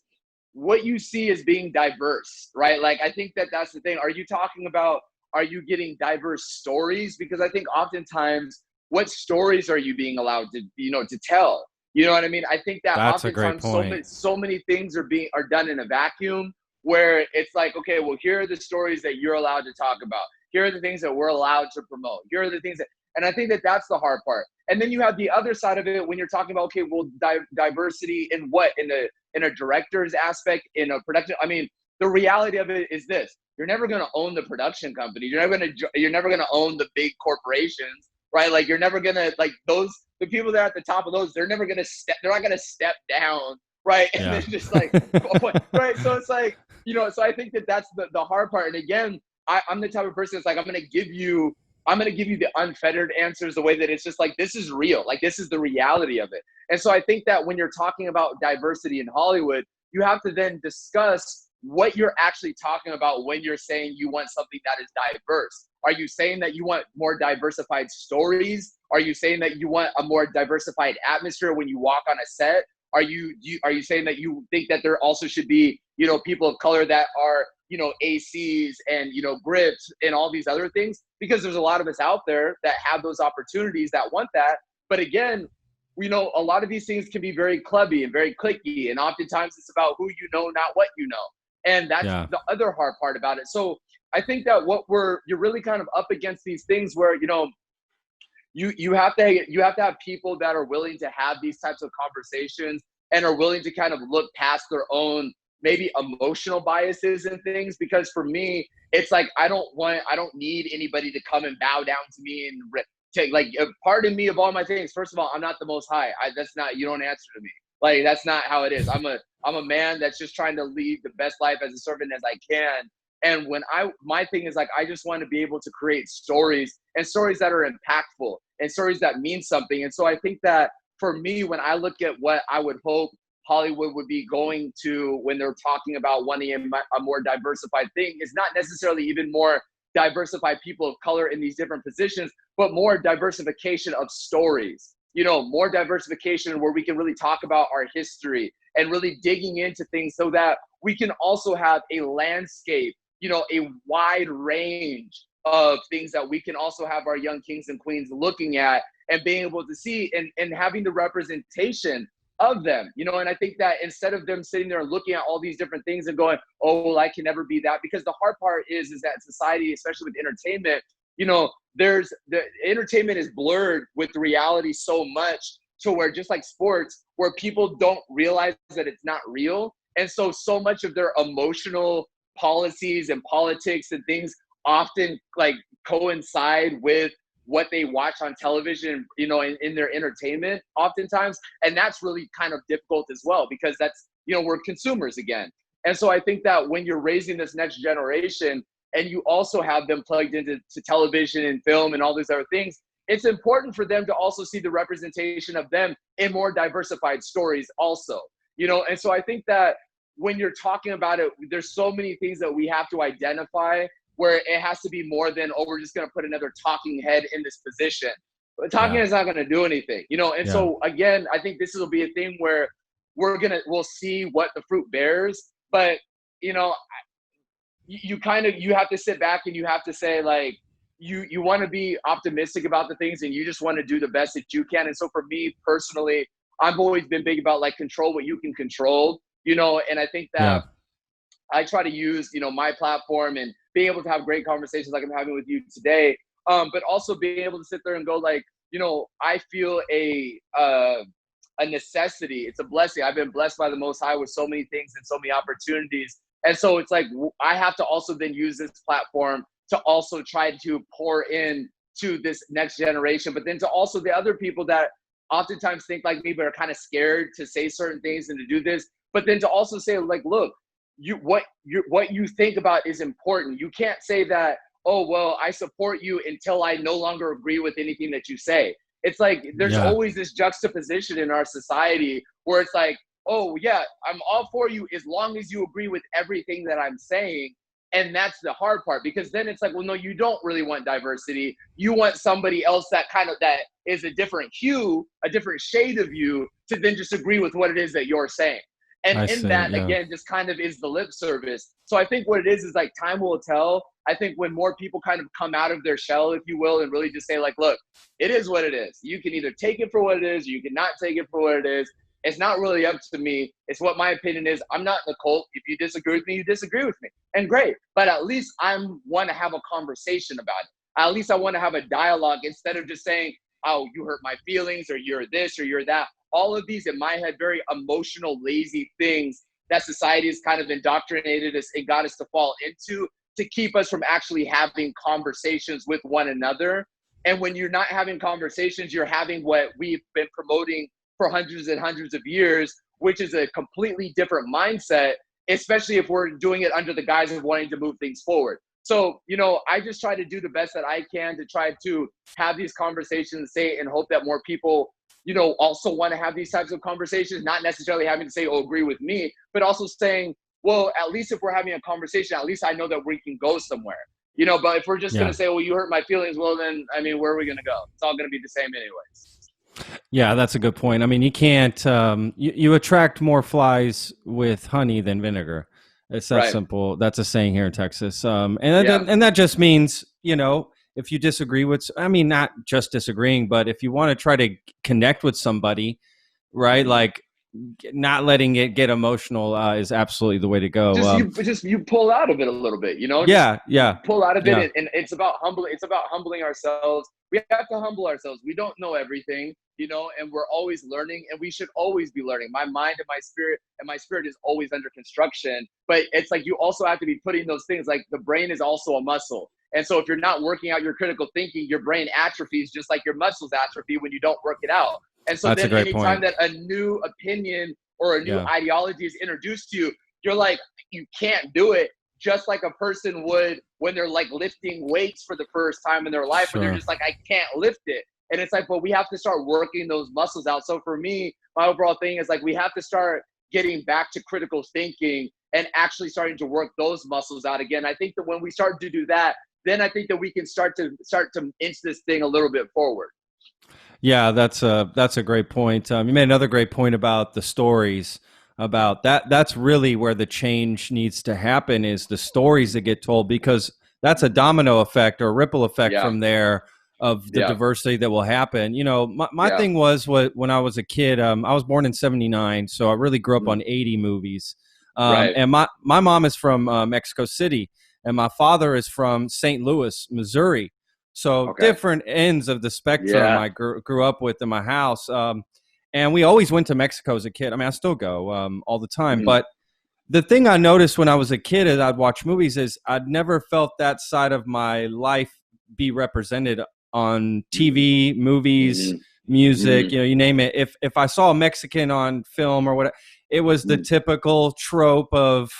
B: what you see as being diverse, right? Like, I think that's the thing. Are you getting diverse stories? Because I think oftentimes, what stories are you being allowed to tell? You know what I mean? I think that
A: that's oftentimes
B: so many things are done in a vacuum, where it's like, okay, well, here are the stories that you're allowed to talk about. Here are the things that we're allowed to promote. Here are the things and I think that that's the hard part. And then you have the other side of it when you're talking about, okay, well, diversity in what? In a director's aspect, in a production. I mean, the reality of it is this: you're never going to own the production company. You're never going to own the big corporations, right? Like, you're never going to, like, the people that are at the top of those, they're not going to step down, right? And then just like, right? So it's like, so I think that that's the hard part. And again, I'm the type of person that's like, I'm going to give you the unfettered answers, the way that it's just like, this is real. Like, this is the reality of it. And so I think that when you're talking about diversity in Hollywood, you have to then discuss what you're actually talking about when you're saying you want something that is diverse. Are you saying that you want more diversified stories? Are you saying that you want a more diversified atmosphere when you walk on a set? Are you saying that you think that there also should be, people of color that are, ACs and, grips and all these other things? Because there's a lot of us out there that have those opportunities, that want that. But again, a lot of these things can be very clubby and very cliquey. And oftentimes it's about who you know, not what you know. And that's the other hard part about it. So I think that you're really kind of up against these things where, you have to have people that are willing to have these types of conversations and are willing to kind of look past their own maybe emotional biases and things. Because for me, it's like, I don't need anybody to come and bow down to me and take, like, pardon me of all my things. First of all, I'm not the most high. You don't answer to me. Like, that's not how it is. I'm a man that's just trying to lead the best life as a servant as I can. And my thing is, like, I just want to be able to create stories, and stories that are impactful, and stories that mean something. And so I think that for me, when I look at what I would hope Hollywood would be going to when they're talking about wanting a more diversified thing, is not necessarily even more diversified people of color in these different positions, but more diversification of stories. More diversification where we can really talk about our history and really digging into things, so that we can also have a landscape a wide range of things that we can also have our young kings and queens looking at and being able to see and having the representation of them, and I think that instead of them sitting there and looking at all these different things and going, oh, well, I can never be that, because the hard part is that society, especially with entertainment, there's the entertainment is blurred with reality so much to where, just like sports, where people don't realize that it's not real. And so much of their emotional policies and politics and things often like coincide with what they watch on television, in their entertainment oftentimes. And that's really kind of difficult as well, because that's, we're consumers again. And so I think that when you're raising this next generation and you also have them plugged into television and film and all these other things, it's important for them to also see the representation of them in more diversified stories also, And so I think that when you're talking about it, there's so many things that we have to identify where it has to be more than, oh, we're just going to put another talking head in this position. But talking head is not going to do anything, And so again, I think this will be a thing where we'll see what the fruit bears. But, you have to sit back and you have to say, like, you want to be optimistic about the things and you just want to do the best that you can. And so for me personally, I've always been big about like control what you can control, and I think that I try to use, my platform and being able to have great conversations like I'm having with you today. But also being able to sit there and go like, I feel a necessity. It's a blessing. I've been blessed by the Most High with so many things and so many opportunities. And so it's like, I have to also then use this platform to also try to pour in to this next generation, but then to also the other people that oftentimes think like me, but are kind of scared to say certain things and to do this, but then to also say like, look, what you think about is important. You can't say that, oh, well, I support you until I no longer agree with anything that you say. It's like, there's always this juxtaposition in our society where it's like, oh yeah, I'm all for you as long as you agree with everything that I'm saying. And that's the hard part, because then it's like, well, no, you don't really want diversity. You want somebody else that is a different hue, a different shade of you, to then just agree with what it is that you're saying. And again, just kind of is the lip service. So I think what it is like time will tell. I think when more people kind of come out of their shell, if you will, and really just say like, look, it is what it is. You can either take it for what it is, or you cannot take it for what it is. It's not really up to me. It's what my opinion is. I'm not in the cult. If you disagree with me, you disagree with me. And great. But at least I want to have a conversation about it. At least I want to have a dialogue instead of just saying, oh, you hurt my feelings, or you're this, or you're that. All of these, in my head, very emotional, lazy things that society has kind of indoctrinated us and got us to fall into to keep us from actually having conversations with one another. And when you're not having conversations, you're having what we've been promoting for hundreds and hundreds of years, which is a completely different mindset, especially if we're doing it under the guise of wanting to move things forward. So, I just try to do the best that I can to try to have these conversations, say, and hope that more people, also want to have these types of conversations, not necessarily having to say, oh, agree with me, but also saying, well, at least if we're having a conversation, at least I know that we can go somewhere, but if we're just going to say, well, you hurt my feelings, well, then, where are we going to go? It's all going to be the same anyways.
A: Yeah, that's a good point. I mean, you can't, you attract more flies with honey than vinegar. It's that simple. That's a saying here in Texas. And that just means, if you disagree with, not just disagreeing, but if you want to try to connect with somebody, right? Like not letting it get emotional is absolutely the way to go.
B: You pull out of it a little bit, pull out of it. And it's about humbling ourselves. We have to humble ourselves. We don't know everything, and we're always learning, and we should always be learning. My mind and my spirit is always under construction, but it's like, you also have to be putting those things, like the brain is also a muscle. And so if you're not working out your critical thinking, your brain atrophies just like your muscles atrophy when you don't work it out. And so then anytime that a new opinion or a new ideology is introduced to you, you're like, you can't do it, just like a person would when they're like lifting weights for the first time in their life, and they're just like, I can't lift it. And it's like, well, we have to start working those muscles out. So for me, my overall thing is like, we have to start getting back to critical thinking and actually starting to work those muscles out again. I think that when we start to do that, then I think that we can start to inch this thing a little bit forward.
A: Yeah, that's a great point. You made another great point about the stories. about that. That's really where the change needs to happen, is the stories that get told, because that's a domino effect or ripple effect
B: Yeah.
A: from there of the
B: Yeah.
A: diversity that will happen. You know, my
B: Yeah.
A: thing was when I was a kid, I was born in 79. So I really grew up
B: Mhm.
A: on 80 movies.
B: Right.
A: And my mom is from Mexico City, and my father is from St. Louis, Missouri. So
B: Okay.
A: different ends of the spectrum
B: Yeah.
A: I grew up with in my house. And we always went to Mexico as a kid. I mean, I still go all the time.
B: Mhm.
A: But the thing I noticed when I was a kid as I'd watch movies is I'd never felt that side of my life be represented on
B: Mhm.
A: TV, movies,
B: Mhm.
A: music,
B: Mhm.
A: you know, you name it. If I saw a Mexican on film or whatever, it was the
B: Mhm.
A: typical trope of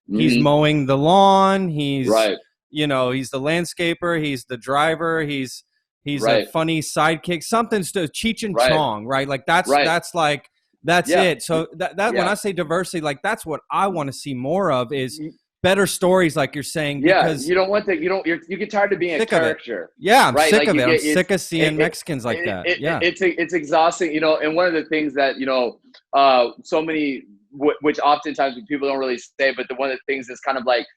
A: he's
B: Mhm.
A: mowing the lawn,
B: Right.
A: he's the landscaper, he's the driver, he's a
B: Right.
A: funny sidekick, something's to Cheech and
B: Right.
A: Chong, right? Like that's
B: Right.
A: like that's
B: Yeah.
A: it. So that when
B: Yeah.
A: I say diversity, like that's what I want to see more of, is better stories, like you're saying,
B: Yeah,
A: because
B: you don't want to. You get tired of being a
A: sick of it.
B: caracater,
A: Yeah, I'm
B: right?
A: sick
B: Like
A: of
B: you
A: it. I'm
B: get it's
A: sick of
B: it,
A: seeing
B: it,
A: Mexicans like that. Yeah.
B: it's exhausting, And one of the things that so many, which oftentimes people don't really say, but one of the things is kind of like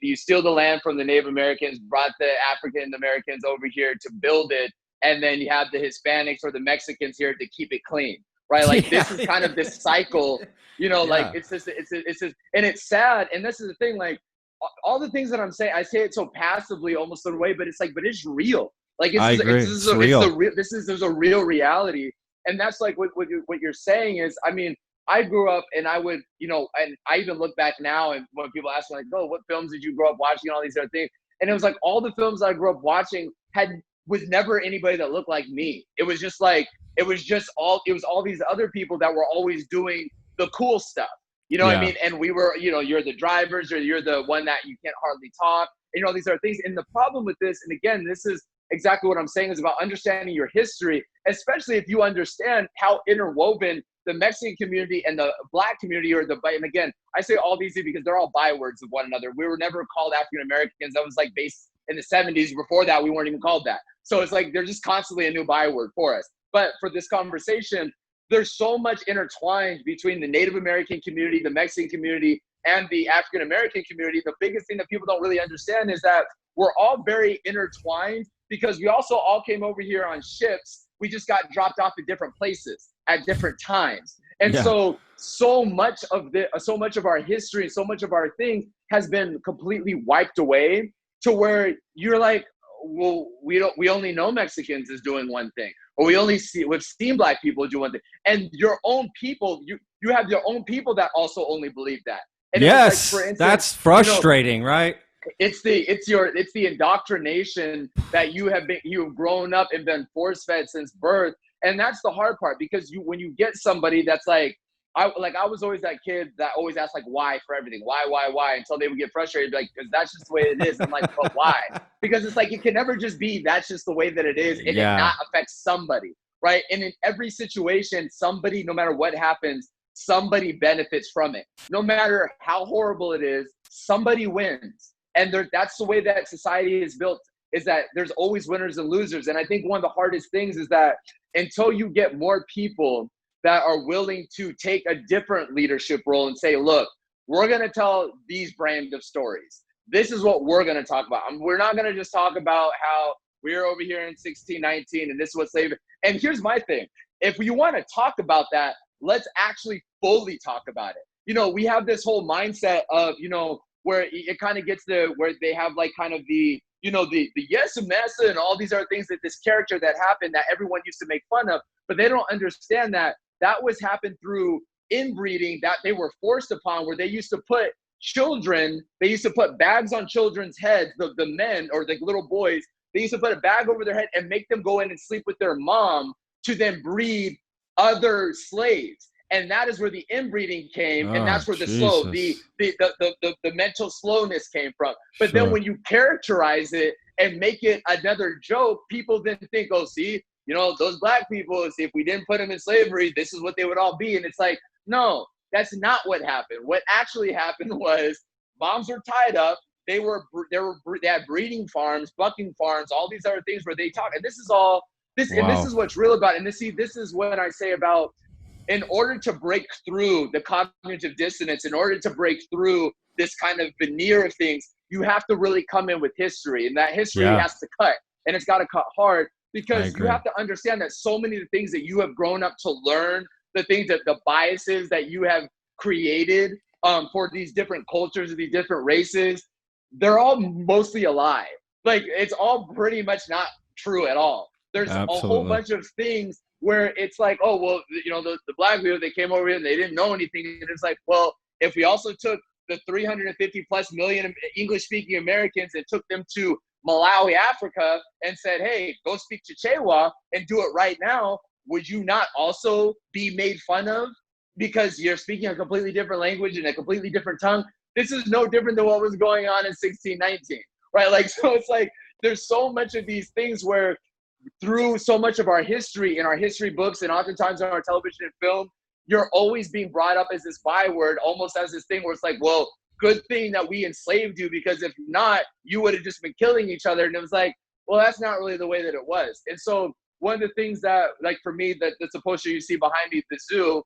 B: you steal the land from the Native Americans, brought the African Americans over here to build it, and then you have the Hispanics or the Mexicans here to keep it clean, right? Like
A: Yeah.
B: this is kind of this cycle. Like
A: Yeah.
B: it's just, and it's sad. And this is the thing, like all the things that I'm saying, I say it so passively, almost in a way, but it's like, but it's real. Like
A: I agree. It's real.
B: there's a real reality, and that's like what you're saying is. I mean, I grew up, and I would, and I even look back now, and when people ask me like, "Oh, what films did you grow up watching?" All these other things, and it was like all the films I grew up watching was never anybody that looked like me. It was just like it was all these other people that were always doing the cool stuff. You know what I
A: Yeah.
B: mean? And we were, you're the drivers, or you're the one that you can't hardly talk, and these are things. And the problem with this, and again, this is exactly what I'm saying, is about understanding your history, especially if you understand how interwoven the Mexican community and the Black community and again, I say all these because they're all bywords of one another. We were never called African Americans. That was like based in the 70s. Before that, we weren't even called that. So it's like they're just constantly a new byword for us. But for this conversation, there's so much intertwined between the Native American community, the Mexican community, and the African American community. The biggest thing that people don't really understand is that we're all very intertwined, because we also all came over here on ships. We just got dropped off at different places at different times. And
A: Yeah.
B: so much of our history, so much of our thing has been completely wiped away, to where you're like, well, we only know Mexicans is doing one thing, or we've seen Black people do one thing. And your own people, you have your own people that also only believe that. And
A: Yes.
B: it was like, for instance,
A: that's frustrating, right?
B: it's the indoctrination that you've grown up and been force fed since birth. And that's the hard part, because when you get somebody that's like, I was always that kid that always asked like why for everything, why, until they would get frustrated, like, because that's just the way it is. I'm like, but why? Because it's like, it can never just be that's just the way that it is, and it not affect somebody, right? And in every situation, somebody, no matter what happens, somebody benefits from it. No matter how horrible it is, somebody wins. And that's the way that society is built, is that there's always winners and losers. And I think one of the hardest things is that until you get more people that are willing to take a different leadership role and say, look, we're going to tell these brand of stories. This is what we're going to talk about. We're not going to just talk about how we're over here in 1619 and this is what slavery. And here's my thing. If you want to talk about that, let's actually fully talk about it. We have this whole mindset of, where it kind of gets to where they have like kind of the yes mesa and all these other things, that this character that happened that everyone used to make fun of, but they don't understand that was happened through inbreeding that they were forced upon, where they used to put bags on children's heads, the men or the little boys, they used to put a bag over their head and make them go in and sleep with their mom to then breed other slaves. And that is where the inbreeding came, and that's where the mental slowness came from. But then when you characterize it and make it another joke, people then think, oh, see, those Black people, if we didn't put them in slavery, this is what they would all be. And it's like, no, that's not what happened. What actually happened was moms were tied up. They had breeding farms, bucking farms, all these other things where they talk. And this is all this, and this is what's real about it. And this is what I say about in order to break through the cognitive dissonance, in order to break through this kind of veneer of things, you have to really come in with history, and that history has to cut, and it's got to cut hard, because you have to understand that so many of the things that you have grown up to learn, the things that the biases that you have created for these different cultures or these different races, they're all mostly a lie. Like, it's all pretty much not true at all. There's a whole bunch of things where it's like, oh, well, you know, the black people, they came over here and they didn't know anything. And it's like, well, if we also took the 350 plus million English speaking Americans and took them to Malawi, Africa, and said, hey, go speak Chichewa and do it right now, would you not also be made fun of because you're speaking a completely different language and a completely different tongue? This is no different than what was going on in 1619, right? Like, so it's like, there's so much of these things where through so much of our history in our history books and oftentimes on our television and film, you're always being brought up as this byword, almost as this thing where it's like, well, good thing that we enslaved you, because if not, you would have just been killing each other. And it was like, well, that's not really the way that it was. And so one of the things that, like, for me, that's a poster you see behind me at the zoo,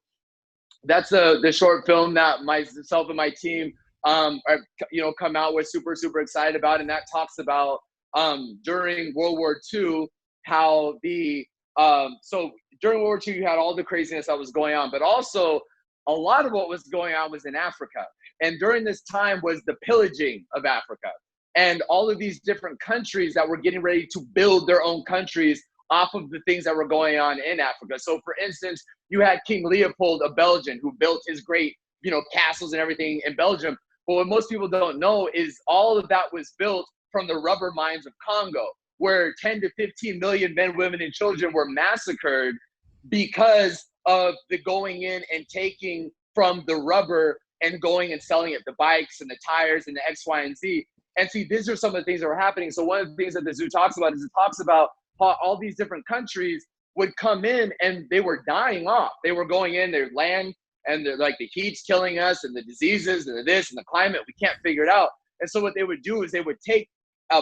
B: that's the short film that myself and my team are, you know, come out with, super excited about. And that talks about during World War II, how the so during World War II, you had all the craziness that was going on, but also a lot of what was going on was in Africa. And during this time was the pillaging of Africa and all of these different countries that were getting ready to build their own countries off of the things that were going on in Africa. So for instance, you had King Leopold of Belgium, who built his great, you know, castles and everything in Belgium. But what most people don't know is all of that was built from the rubber mines of Congo, where 10 to 15 million men, women, and children were massacred because of the going in and taking from the rubber and going and selling it, the bikes and the tires and the X, Y, and Z. And see, these are some of the things that were happening. So one of the things that the zoo talks about is it talks about how all these different countries would come in and they were dying off. They were going in, their land, and they're like, the heat's killing us and the diseases and the this and the climate, we can't figure it out. And so what they would do is they would take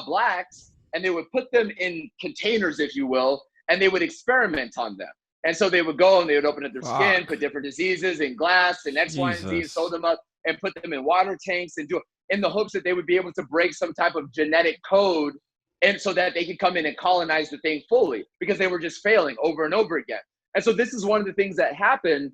B: blacks and they would put them in containers, if you will, and they would experiment on them. And so they would go and they would open up their skin, put different diseases in glass and X, Y, and Z, and sew them up and put them in water tanks and do it in the hopes that they would be able to break some type of genetic code, and so that they could come in and colonize the thing fully, because they were just failing over and over again. And so this is one of the things that happened.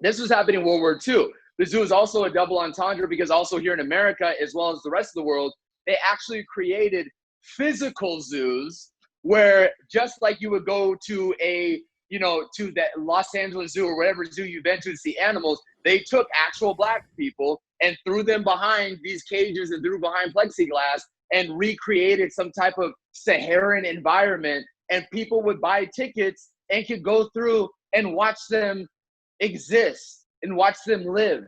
B: This was happening in World War II. The zoo is also a double entendre, because also here in America, as well as the rest of the world, they actually created physical zoos where, just like you would go to a, you know, to the Los Angeles Zoo or whatever zoo you've been to see animals, they took actual black people and threw them behind these cages and threw behind plexiglass and recreated some type of Saharan environment. And people would buy tickets and could go through and watch them exist and watch them live.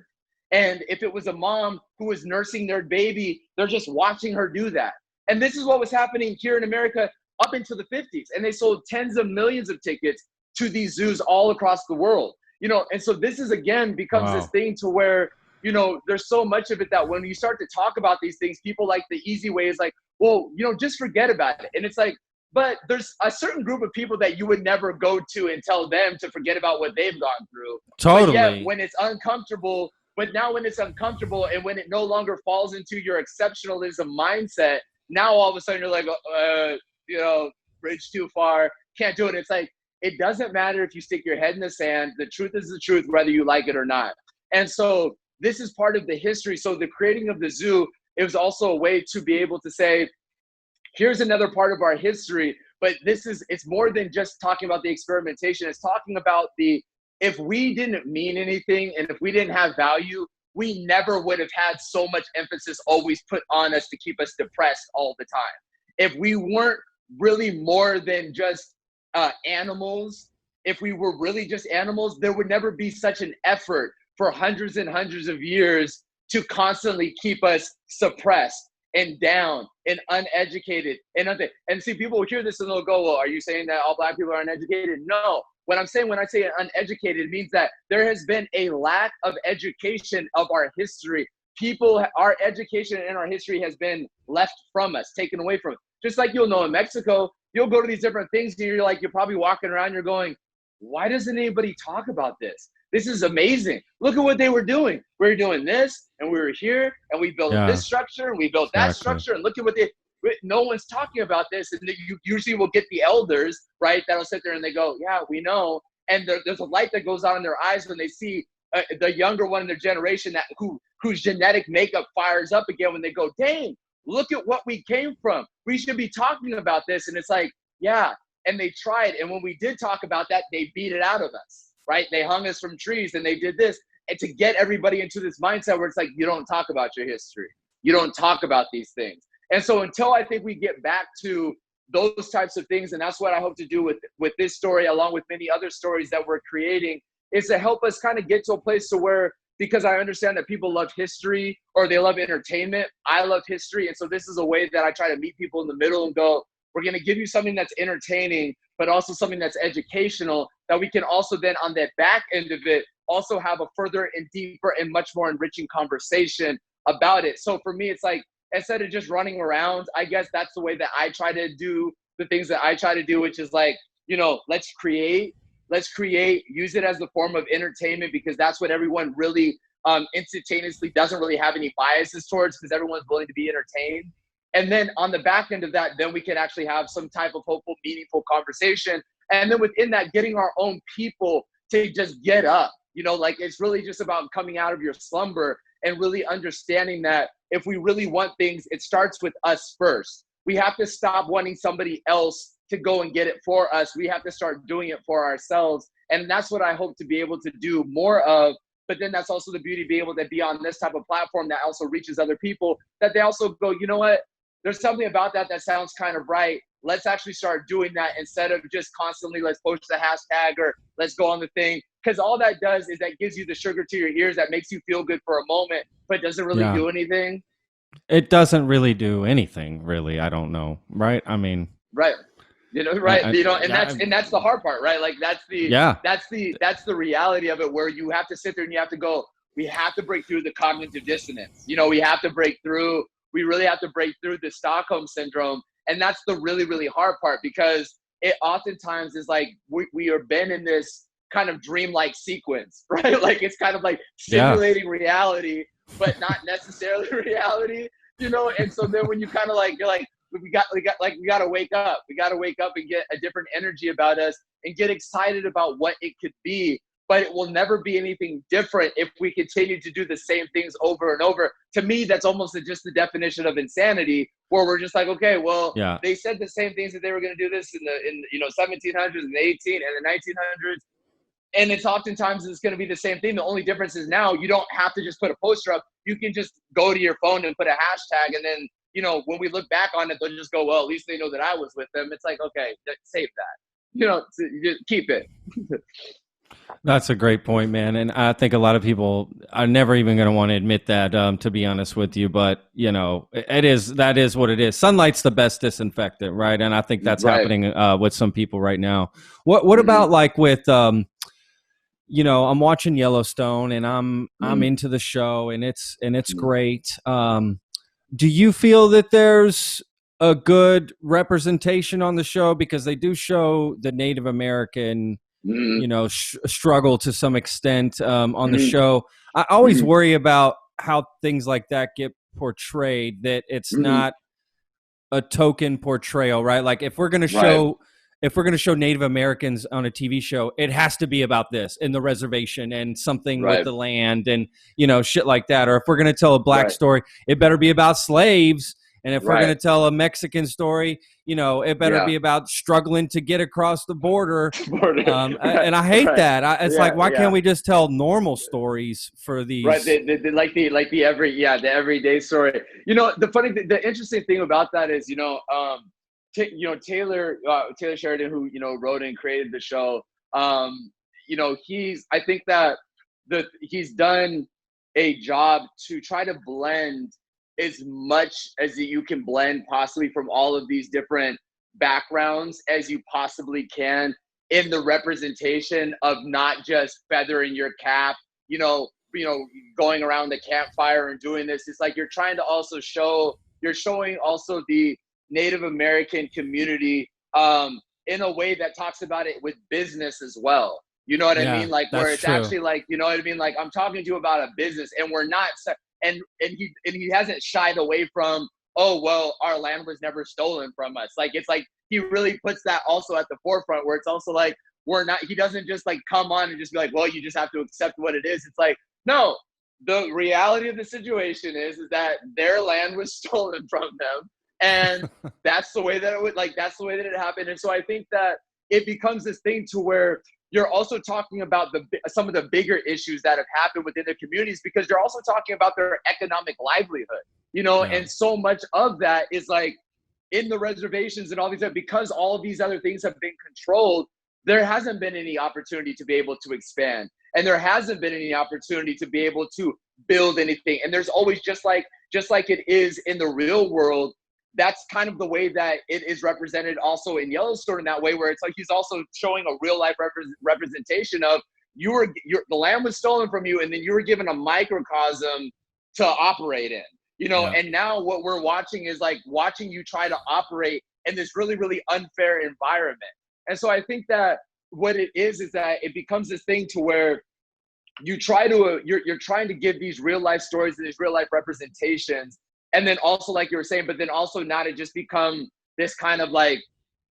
B: And if it was a mom who was nursing their baby, they're just watching her do that. And this is what was happening here in America up into the 50s. And they sold tens of millions of tickets to these zoos all across the world. You know, and so this is, again, becomes this thing to where, you know, there's so much of it that when you start to talk about these things, people, like, the easy way is like, well, you know, just forget about it. And it's like, but there's a certain group of people that you would never go to and tell them to forget about what they've gone through.
A: Totally.
B: But yet, when it's uncomfortable, but now when it's uncomfortable and when it no longer falls into your exceptionalism mindset, now all of a sudden you're like, you know, bridge too far, can't do it. It's like, it doesn't matter if you stick your head in the sand. The truth is the truth, whether you like it or not. And so this is part of the history. So the creating of the zoo, it was also a way to be able to say, here's another part of our history, but it's more than just talking about the experimentation. It's talking about if we didn't mean anything and if we didn't have value, we never would have had so much emphasis always put on us to keep us depressed all the time. If we weren't really more than just animals, if we were really just animals, there would never be such an effort for hundreds and hundreds of years to constantly keep us suppressed and down and uneducated and nothing. And see, people will hear this and they'll go, well, are you saying that all black people are uneducated? No. What I'm saying when I say uneducated, it means that there has been a lack of education of our history. Our education in our history has been left from us, taken away from us. Just like you'll know in Mexico, you'll go to these different things and you're probably walking around, you're going, why doesn't anybody talk about this? this is amazing. Look at what they were doing. We were doing this, and we were here, and we built this structure, and we built that structure, and look at what no one's talking about this. And you usually will get the elders, right, that'll sit there and they go, yeah, we know. And there's a light that goes on in their eyes when they see the younger one in their generation whose genetic makeup fires up again when they go, dang, look at what we came from. We should be talking about this. And it's like, yeah. And they tried. And when we did talk about that, they beat it out of us, right? They hung us from trees and they did this. And to get everybody into this mindset where it's like, you don't talk about your history. You don't talk about these things. And so until I think we get back to those types of things, and that's what I hope to do with this story, along with many other stories that we're creating, is to help us kind of get to a place to where, because I understand that people love history or they love entertainment. I love history. And so this is a way that I try to meet people in the middle and go, we're going to give you something that's entertaining, but also something that's educational, that we can also then on that back end of it, also have a further and deeper and much more enriching conversation about it. So for me, it's like, instead of just running around, I guess that's the way that I try to do the things that I try to do, which is like, let's create, use it as the form of entertainment, because that's what everyone really instantaneously doesn't really have any biases towards, because everyone's willing to be entertained. And then on the back end of that, then we can actually have some type of hopeful, meaningful conversation. And then within that, getting our own people to just get up, like it's really just about coming out of your slumber and really understanding that if we really want things, it starts with us first. We have to stop wanting somebody else to go and get it for us. We have to start doing it for ourselves. And that's what I hope to be able to do more of. But then that's also the beauty of being able to be on this type of platform that also reaches other people, that they also go, you know what? There's something about that sounds kind of right. Let's actually start doing that instead of just constantly, let's post the hashtag or let's go on the thing. Because all that does is that gives you the sugar to your ears that makes you feel good for a moment, but doesn't really do anything.
A: It doesn't really do anything, really. I don't know. Right. I mean,
B: right. Right. And that's the hard part, right? Like that's the reality of it, where you have to sit there and you have to go, we have to break through the cognitive dissonance. We really have to break through the Stockholm syndrome. And that's the really, really hard part, because it oftentimes is like we are been in this kind of dreamlike sequence, right? Like it's kind of like simulating reality, but not necessarily reality, And so then when you kind of like, you're like, we got to wake up. We got to wake up and get a different energy about us and get excited about what it could be. But it will never be anything different if we continue to do the same things over and over. To me, that's almost just the definition of insanity, where we're just like, okay, well, they said the same things that they were going to do this in the 1700s and the 18 and the 1900s. And it's oftentimes it's going to be the same thing. The only difference is now you don't have to just put a poster up. You can just go to your phone and put a hashtag. And then, when we look back on it, they'll just go, well, at least they know that I was with them. It's like, okay, save that. Just keep it.
A: That's a great point, man. And I think a lot of people are never even going to want to admit that, to be honest with you. But, that is what it is. Sunlight's the best disinfectant, right? And I think that's happening with some people right now. What about like with, I'm watching Yellowstone and I'm into the show and it's great. Do you feel that there's a good representation on the show? Because they do show the Native American struggle to some extent on the show. I always worry about how things like that get portrayed, that it's not a token portrayal, right? Like if we're going to show Native Americans on a TV show, it has to be about this and the reservation and something with the land and, shit like that. Or if we're going to tell a black story, it better be about slaves. And if we're going to tell a Mexican story, it better be about struggling to get across the border. And I hate that. It's like, why can't we just tell normal stories for these?
B: Right. The everyday story. The interesting thing about that is, Taylor Sheridan, who, wrote and created the show, I think that he's done a job to try to blend as much as you can blend possibly from all of these different backgrounds as you possibly can in the representation of not just feathering your cap, going around the campfire and doing this. It's like you're trying to also showing also the Native American community in a way that talks about it with business as well. You know what I
C: Yeah,
B: mean? Like where
C: that's
B: it's
C: true.
B: actually like, you know what I mean? Like I'm talking to you about a business and we're not, and he hasn't shied away from, oh, well, our land was never stolen from us. Like, it's like, he really puts that also at the forefront where it's also like, he doesn't just like come on and just be like, well, you just have to accept what it is. It's like, no, the reality of the situation is that their land was stolen from them. And that's the way that that's the way that it happened. And so I think that it becomes this thing to where you're also talking about some of the bigger issues that have happened within the communities, because you're also talking about their economic livelihood,
C: Yeah.
B: and so much of that is like in the reservations and all these, because all of these other things have been controlled, there hasn't been any opportunity to be able to expand. And there hasn't been any opportunity to be able to build anything. And there's always, just like it is in the real world, that's kind of the way that it is represented also in Yellowstone, in that way where it's like he's also showing a real life representation of the land was stolen from you, and then you were given a microcosm to operate in,
C: Yeah.
B: and now what we're watching is like watching you try to operate in this really, really unfair environment. And so I think that what it is that it becomes this thing to where you're trying to give these real life stories and these real life representations. And then also, like you were saying, but then also not to just become this kind of like,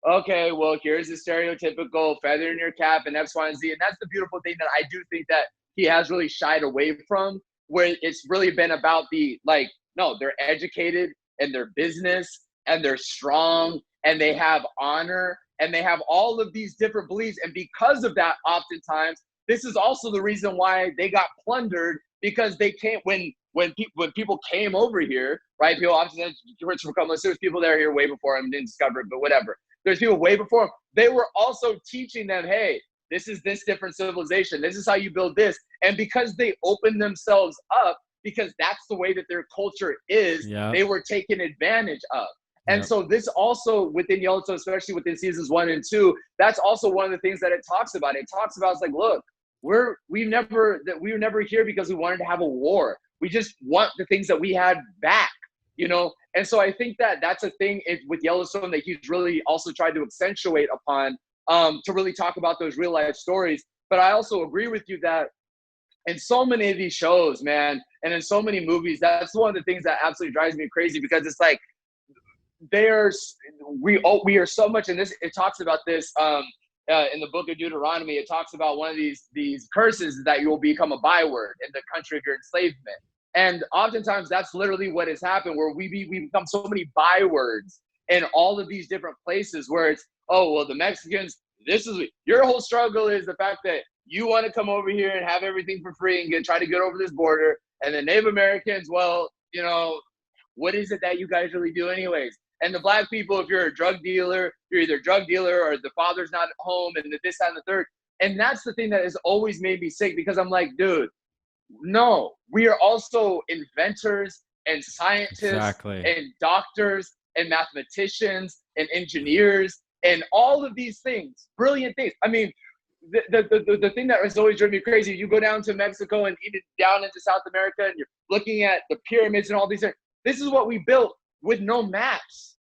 B: okay, well, here's the stereotypical feather in your cap and X, Y, and Z. And that's the beautiful thing that I do think that he has really shied away from, where it's really been about the, like, no, they're educated and they're business and they're strong and they have honor and they have all of these different beliefs. And because of that, oftentimes, this is also the reason why they got plundered, because they came when people came over here, right? People often there's people that are here way before them, didn't discover it, but whatever. There's people way before them. They were also teaching them, hey, this is this different civilization. This is how you build this. And because they opened themselves up, because that's the way that their culture is, they were taken advantage of. And so this also within Yellowstone, especially within seasons 1 and 2, that's also one of the things that it talks about. It talks about, it's like, look, we were never here because we wanted to have a war. We just want the things that we had back, And so I think that that's a thing with Yellowstone that he's really also tried to accentuate upon, to really talk about those real life stories. But I also agree with you that in so many of these shows, man, and in so many movies, that's one of the things that absolutely drives me crazy, because it's like, we are so much in this. It talks about this in the book of Deuteronomy. It talks about one of these curses, that you will become a byword in the country of your enslavement. And oftentimes that's literally what has happened, where we become so many bywords in all of these different places, where it's, oh, well, the Mexicans, this is your whole struggle is the fact that you want to come over here and have everything for free and try to get over this border. And the Native Americans, well, what is it that you guys really do anyways? And the black people, if you're a drug dealer, you're either a drug dealer or the father's not at home, and this, that, and the third. And that's the thing that has always made me sick, because I'm like, dude, no, we are also inventors and scientists and doctors and mathematicians and engineers and all of these things, brilliant things. I mean, the thing that has always driven me crazy, you go down to Mexico and even down into South America, and you're looking at the pyramids and all these things. This is what we built with no maps.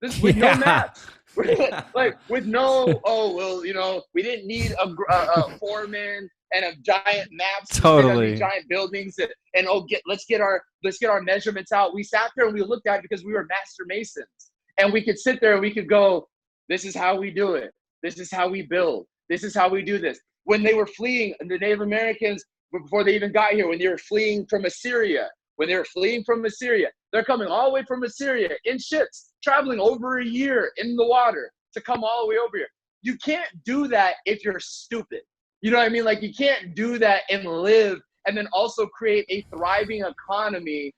B: No maps. Like with no, we didn't need a foreman and a giant maps to these giant buildings and let's get our measurements out. We sat there and we looked at it because we were master masons, and we could sit there and we could go, this is how we do it. This is how we build. This is how we do this. When they were fleeing, the Native Americans, before they even got here, when they were fleeing from Assyria, they're coming all the way from Assyria in ships, traveling over a year in the water to come all the way over here. You can't do that if you're stupid. You know what I mean? Like, you can't do that and live and then also create a thriving economy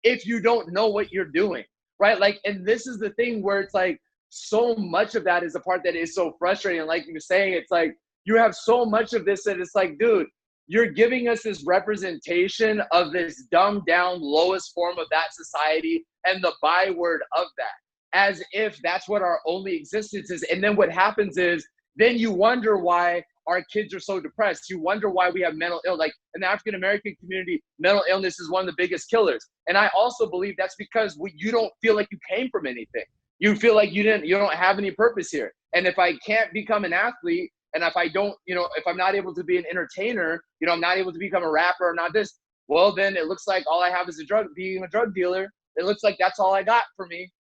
B: if you don't know what you're doing, right? Like, and this is the thing where it's like, so much of that is the part that is so frustrating. Like you were saying, it's like, you have so much of this that it's like, dude, you're giving us this representation of this dumbed down lowest form of that society and the byword of that, as if that's what our only existence is. And then what happens is, then you wonder why our kids are so depressed. You wonder why we have mental illness. Like in the African American community, mental illness is one of the biggest killers. And I also believe that's because you don't feel like you came from anything. You feel like you don't have any purpose here. And if I can't become an athlete, And if I don't, if I'm not able to be an entertainer, I'm not able to become a rapper or not this, well, then it looks like all I have is being a drug dealer. It looks like that's all I got for me,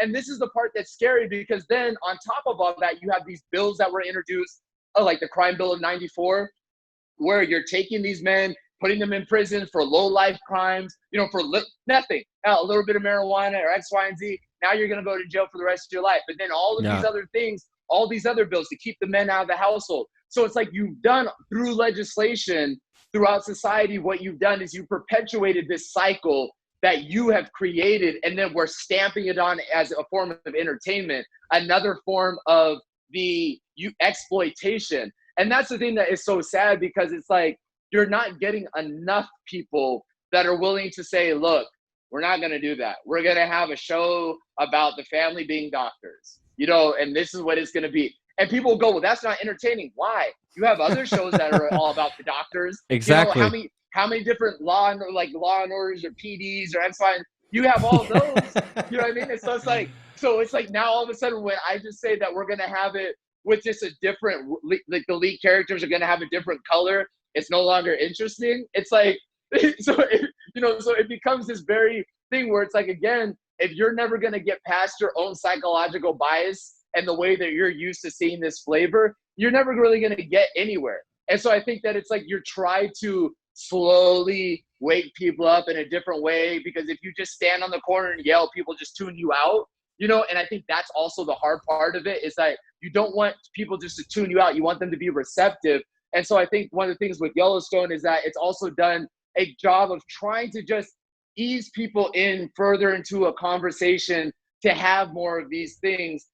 B: and this is the part that's scary, because then on top of all that, you have these bills that were introduced, like the crime bill of 94, where you're taking these men, putting them in prison for low life crimes, for nothing, a little bit of marijuana or X, Y, and Z. Now you're going to go to jail for the rest of your life. But then all of these other things, all these other bills to keep the men out of the household. So it's like you've done through legislation throughout society, what you've done is you perpetuated this cycle that you have created, and then we're stamping it on as a form of entertainment, another form of the exploitation. And that's the thing that is so sad, because it's like you're not getting enough people that are willing to say, look, we're not going to do that. We're going to have a show about the family being doctors, and this is what it's going to be. And people go, well, that's not entertaining. Why? You have other shows that are all about the doctors.
C: Exactly.
B: How many different law and orders or PDs or X, Y, you have all those. You know what I mean? And so it's like now all of a sudden when I just say that we're going to have it with just a different, like the lead characters are going to have a different color, it's no longer interesting. It's like, so it becomes this very thing where it's like, again, if you're never going to get past your own psychological bias and the way that you're used to seeing this flavor, you're never really going to get anywhere. And so I think that it's like you're trying to slowly wake people up in a different way, because if you just stand on the corner and yell, people just tune you out, and I think that's also the hard part of it, is that you don't want people just to tune you out. You want them to be receptive. And so I think one of the things with Yellowstone is that it's also done a job of trying to just ease people in further into a conversation to have more of these things,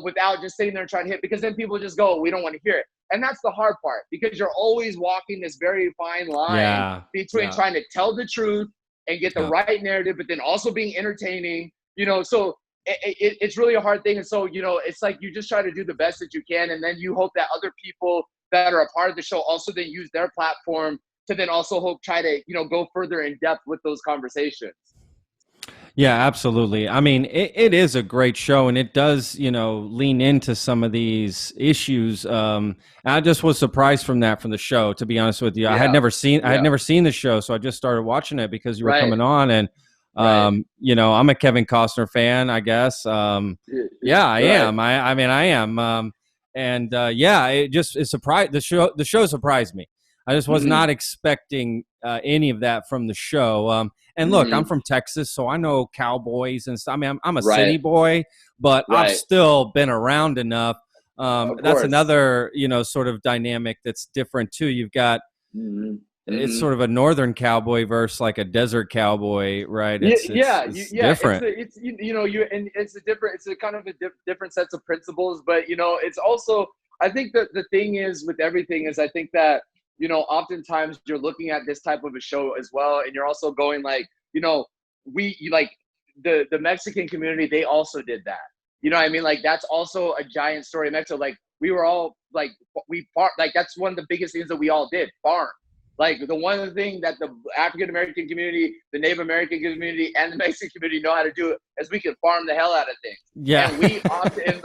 B: without just sitting there and trying to hit, because then people just go, we don't want to hear it. And that's the hard part, because you're always walking this very fine line between trying to tell the truth and get the right narrative, but then also being entertaining, so it's really a hard thing. And so, it's like you just try to do the best that you can. And then you hope that other people that are a part of the show also then use their platform to then also try to, go further in depth with those conversations.
C: Yeah, absolutely. I mean, it is a great show, and it does, lean into some of these issues. I just was surprised from the show, to be honest with you. I had never seen the show, so I just started watching it because you were coming on, and I'm a Kevin Costner fan, I guess. I am. I am. It surprised the show surprised me. I just was not expecting any of that from the show. And look, I'm from Texas, so I know cowboys and stuff. I mean, I'm a city boy, but I've still been around enough. That's another, sort of dynamic that's different too. You've got it's sort of a northern cowboy versus like a desert cowboy, right? It's different. It's a kind of a different sets of principles, but it's also, I think that the thing is with everything is I think that oftentimes you're looking at this type of a show as well, and you're also going like, the Mexican community, they also did that. You know what I mean? Like that's also a giant story in Mexico. Like we were all like, that's one of the biggest things that we all did, farm. Like the one thing that the African American community, the Native American community, and the Mexican community know how to do is we can farm the hell out of things. Yeah.
B: And we often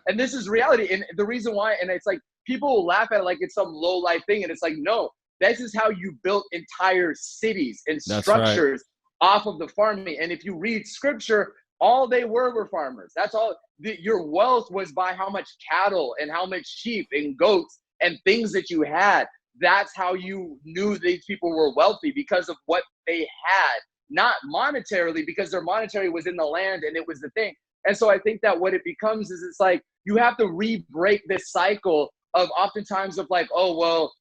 B: and this is reality. And the reason why, and it's like people will laugh at it like it's some low life thing, and it's like, no, this is how you built entire cities and structures off of the farming. And if you read scripture, all they were farmers. That's all. Your wealth was by how much cattle and how much sheep and goats and things that you had. That's how you knew these people were wealthy, because of what they had, not monetarily, because their monetary was in the land and it was the thing. And so I think that what it becomes is it's like you have to re-break this cycle of oftentimes of like, oh, well,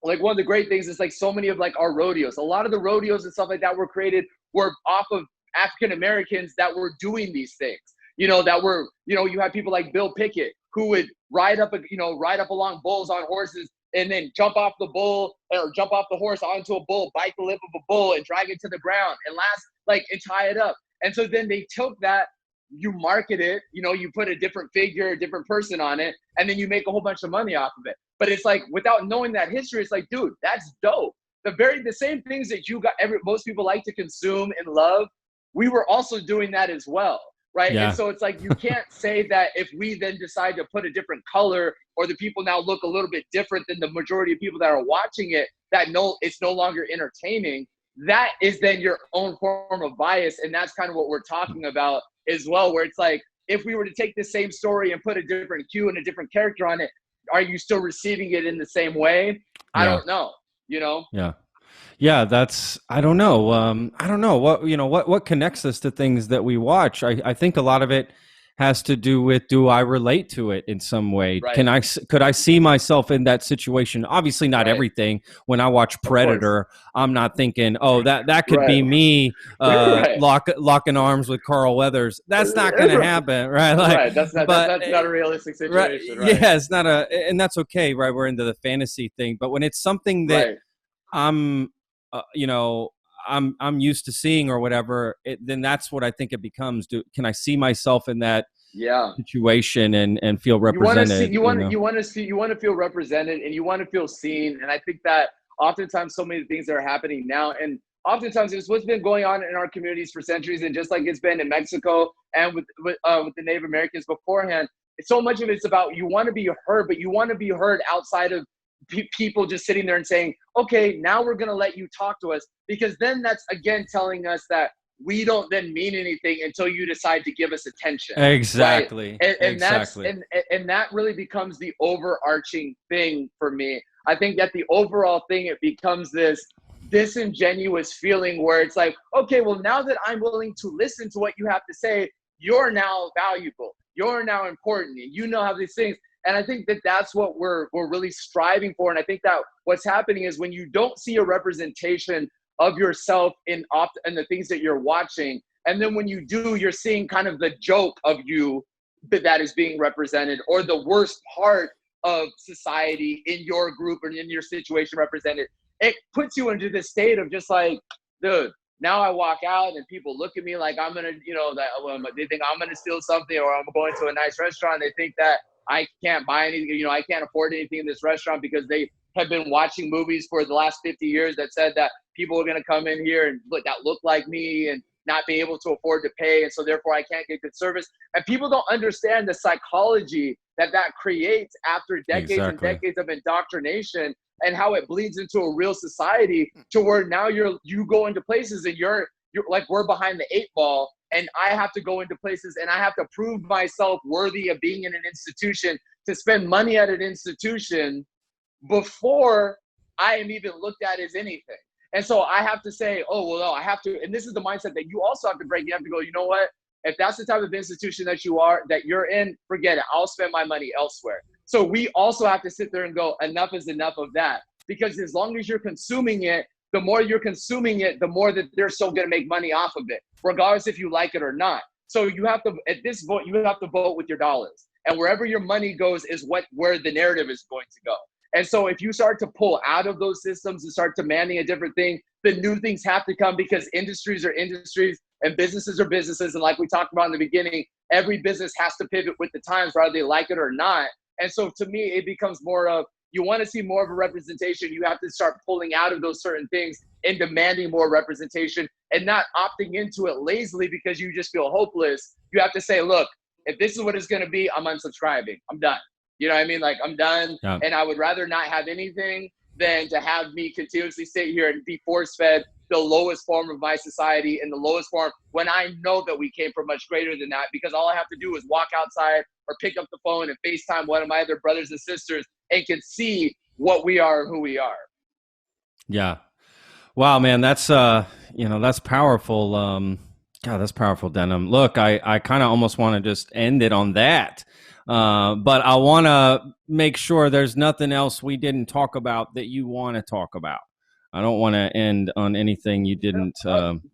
B: like one of the great things is like so many of like our rodeos, a lot of the rodeos and stuff like that were created were off of African Americans that were doing these things, that were, you had people like Bill Pickett who would ride up along bulls on horses and then jump off the bull or jump off the horse onto a bull, bite the lip of a bull and drag it to the ground and tie it up. And so then they took that, you market it, you put a different figure, a different person on it, and then you make a whole bunch of money off of it. But it's like, without knowing that history, it's like, dude, that's dope. The same things that most people like to consume and love, we were also doing that as well. right? And
C: Yeah.
B: so it's like, you can't say that if we then decide to put a different color, or the people now look a little bit different than the majority of people that are watching it, that it's no longer entertaining. That is then your own form of bias. And that's kind of what we're talking about as well, where it's like, if we were to take the same story and put a different hue and a different character on it, are you still receiving it in the same way? I
C: Yeah.
B: don't know, you know?
C: Yeah. Yeah, that's I don't know. I don't know what connects us to things that we watch. I think a lot of it has to do with, do I relate to it in some way?
B: Right.
C: Could I see myself in that situation? Obviously not
B: Right.
C: everything. When I watch Predator, I'm not thinking, oh, that could be
B: Right.
C: me
B: Right.
C: locking arms with Carl Weathers. That's not going to happen, right? Like,
B: Right. That's not a realistic
C: right,
B: situation. Right.
C: yeah, it's not and that's okay, right? We're into the fantasy thing, but when it's something that
B: Right.
C: I'm I'm used to seeing or whatever, then that's what I think it becomes. Can I see myself in that
B: Yeah.
C: situation and feel represented?
B: You want to feel represented, and you want to feel seen. And I think that oftentimes so many things that are happening now, and oftentimes it's what's been going on in our communities for centuries, and just like it's been in Mexico and with the Native Americans beforehand. So much of it's about, you want to be heard, but you want to be heard outside of people just sitting there and saying, okay, now we're going to let you talk to us, because then that's again telling us that we don't then mean anything until you decide to give us attention.
C: Exactly.
B: Right? And
C: exactly.
B: and that really becomes the overarching thing for me. I think that the overall thing, it becomes this disingenuous feeling where it's like, okay, well, now that I'm willing to listen to what you have to say, you're now valuable, you're now important, and you know how these things. And I think that that's what we're really striving for. And I think that what's happening is, when you don't see a representation of yourself in the things that you're watching, and then when you do, you're seeing kind of the joke of you that is being represented, or the worst part of society in your group or in your situation represented, it puts you into this state of just like, dude, now I walk out and people look at me like I'm gonna, they think I'm gonna steal something, or I'm going to a nice restaurant. They think that I can't buy anything, I can't afford anything in this restaurant, because they have been watching movies for the last 50 years that said that people are going to come in here and look like me and not be able to afford to pay. And so therefore I can't get good service. And people don't understand the psychology that creates after decades and decades of indoctrination, and how it bleeds into a real society, to where now you go into places and you're like, we're behind the 8 ball, and I have to go into places and I have to prove myself worthy of being in an institution, to spend money at an institution before I am even looked at as anything. And so I have to say, oh, well, no, I have to. And this is the mindset that you also have to break. You have to go, you know what? If that's the type of institution that you're in, forget it. I'll spend my money elsewhere. So we also have to sit there and go, enough is enough of that. Because as long as you're consuming it, the more you're consuming it, the more that they're still going to make money off of it, regardless if you like it or not. So you have to, at this vote, you have to vote with your dollars. And wherever your money goes is where the narrative is going to go. And so if you start to pull out of those systems and start demanding a different thing, the new things have to come, because industries are industries and businesses are businesses. And like we talked about in the beginning, every business has to pivot with the times, whether they like it or not. And so to me, it becomes more of, you want to see more of a representation, you have to start pulling out of those certain things and demanding more representation, and not opting into it lazily because you just feel hopeless. You have to say, look, if this is what it's going to be, I'm unsubscribing. I'm done. You know what I mean? Like, I'm done. Yeah. And I would rather not have anything than to have me continuously sit here and be force-fed the lowest form of my society, in the lowest form, when I know that we came from much greater than that, because all I have to do is walk outside or pick up the phone and FaceTime one of my other brothers and sisters and can see what we are and who we are.
C: Yeah. Wow, man, that's that's powerful. God, that's powerful, Denim. Look, I kind of almost want to just end it on that. But I want to make sure there's nothing else we didn't talk about that you want to talk about. I don't want to end on anything you didn't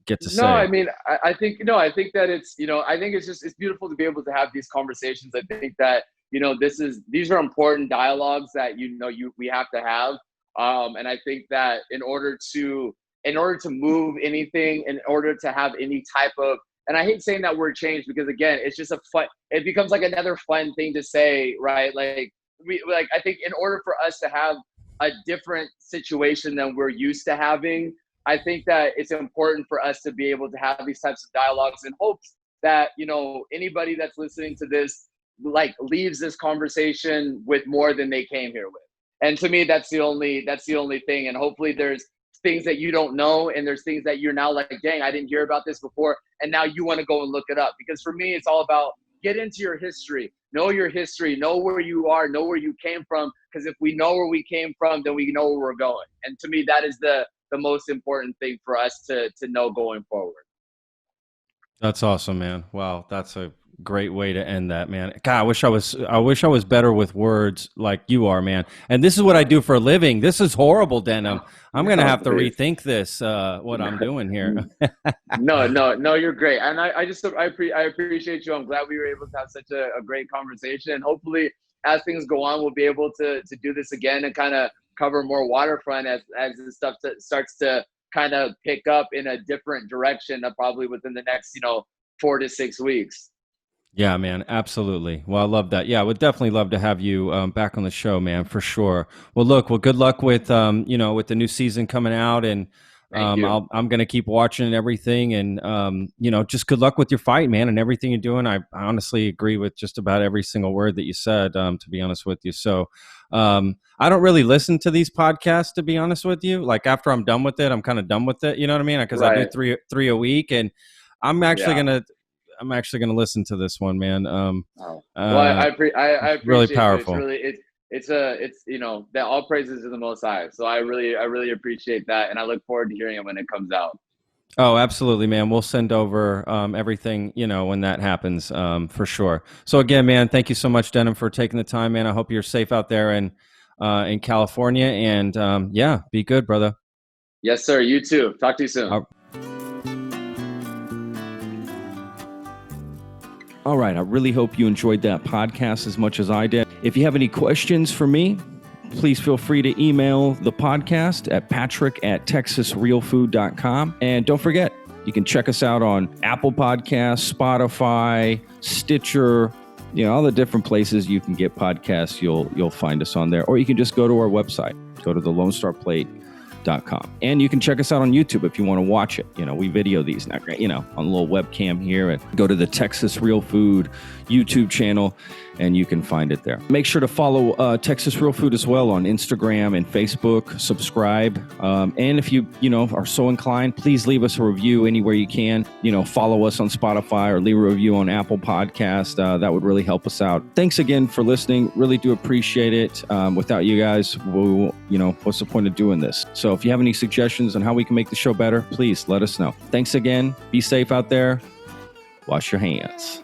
C: get to say.
B: No, I mean, I think that it's, I think it's beautiful to be able to have these conversations. I think that, these are important dialogues that, we have to have. And I think that in order to move anything, in order to have any type of, and I hate saying that word change, because again, it's just it becomes like another fun thing to say, right? I think in order for us to have a different situation than we're used to having, I think that it's important for us to be able to have these types of dialogues in hopes that, anybody that's listening to this, like, leaves this conversation with more than they came here with. And to me, that's the only thing. And hopefully there's things that you don't know, and there's things that you're now like, dang, I didn't hear about this before, and now you want to go and look it up. Because for me, it's all about get into your history, know where you are, know where you came from. Because if we know where we came from, then we know where we're going. And to me, that is the most important thing for us to know going forward.
C: That's awesome, man. Wow, that's a great way to end that, man. God, I wish I was better with words like you are, man. And this is what I do for a living. This is horrible, Denim. I'm gonna have to rethink this. What I'm doing here.
B: No, you're great, and I appreciate you. I'm glad we were able to have such a great conversation. And hopefully, as things go on, we'll be able to do this again and kind of cover more waterfront as this stuff starts to kind of pick up in a different direction, probably within the next 4 to 6 weeks.
C: Yeah, man, absolutely. Well, I love that. Yeah, I would definitely love to have you back on the show, man, for sure. Well, good luck with with the new season coming out, and I'm going to keep watching and everything, and just good luck with your fight, man, and everything you're doing. I honestly agree with just about every single word that you said, to be honest with you. So I don't really listen to these podcasts, to be honest with you. Like, after I'm done with it, I'm kind of done with it. You know what I mean? Because I do three a week, and I'm actually gonna listen to this one, man.
B: Well, I appreciate
C: really powerful.
B: It's that all praises to the Most High. So I really appreciate that, and I look forward to hearing it when it comes out.
C: Oh, absolutely, man. We'll send over everything, when that happens, for sure. So again, man, thank you so much, Denim, for taking the time, man. I hope you're safe out there in California, and be good, brother.
B: Yes, sir. You too. Talk to you soon.
A: All right, I really hope you enjoyed that podcast as much as I did. If you have any questions for me, please feel free to email the podcast at patrick@texasrealfood.com. And don't forget, you can check us out on Apple Podcasts, Spotify, Stitcher, all the different places you can get podcasts. You'll find us on there. Or you can just go to our website, go to thelonestarplate.com. And you can check us out on YouTube if you want to watch it. We video these now, on a little webcam here, and go to the Texas Real Food YouTube channel, and you can find it there. Make sure to follow Texas Real Food as well on Instagram and Facebook. Subscribe. And if you are so inclined, please leave us a review anywhere you can. Follow us on Spotify or leave a review on Apple Podcast. That would really help us out. Thanks again for listening. Really do appreciate it. Without you guys, what's the point of doing this? So if you have any suggestions on how we can make the show better, please let us know. Thanks again. Be safe out there. Wash your hands.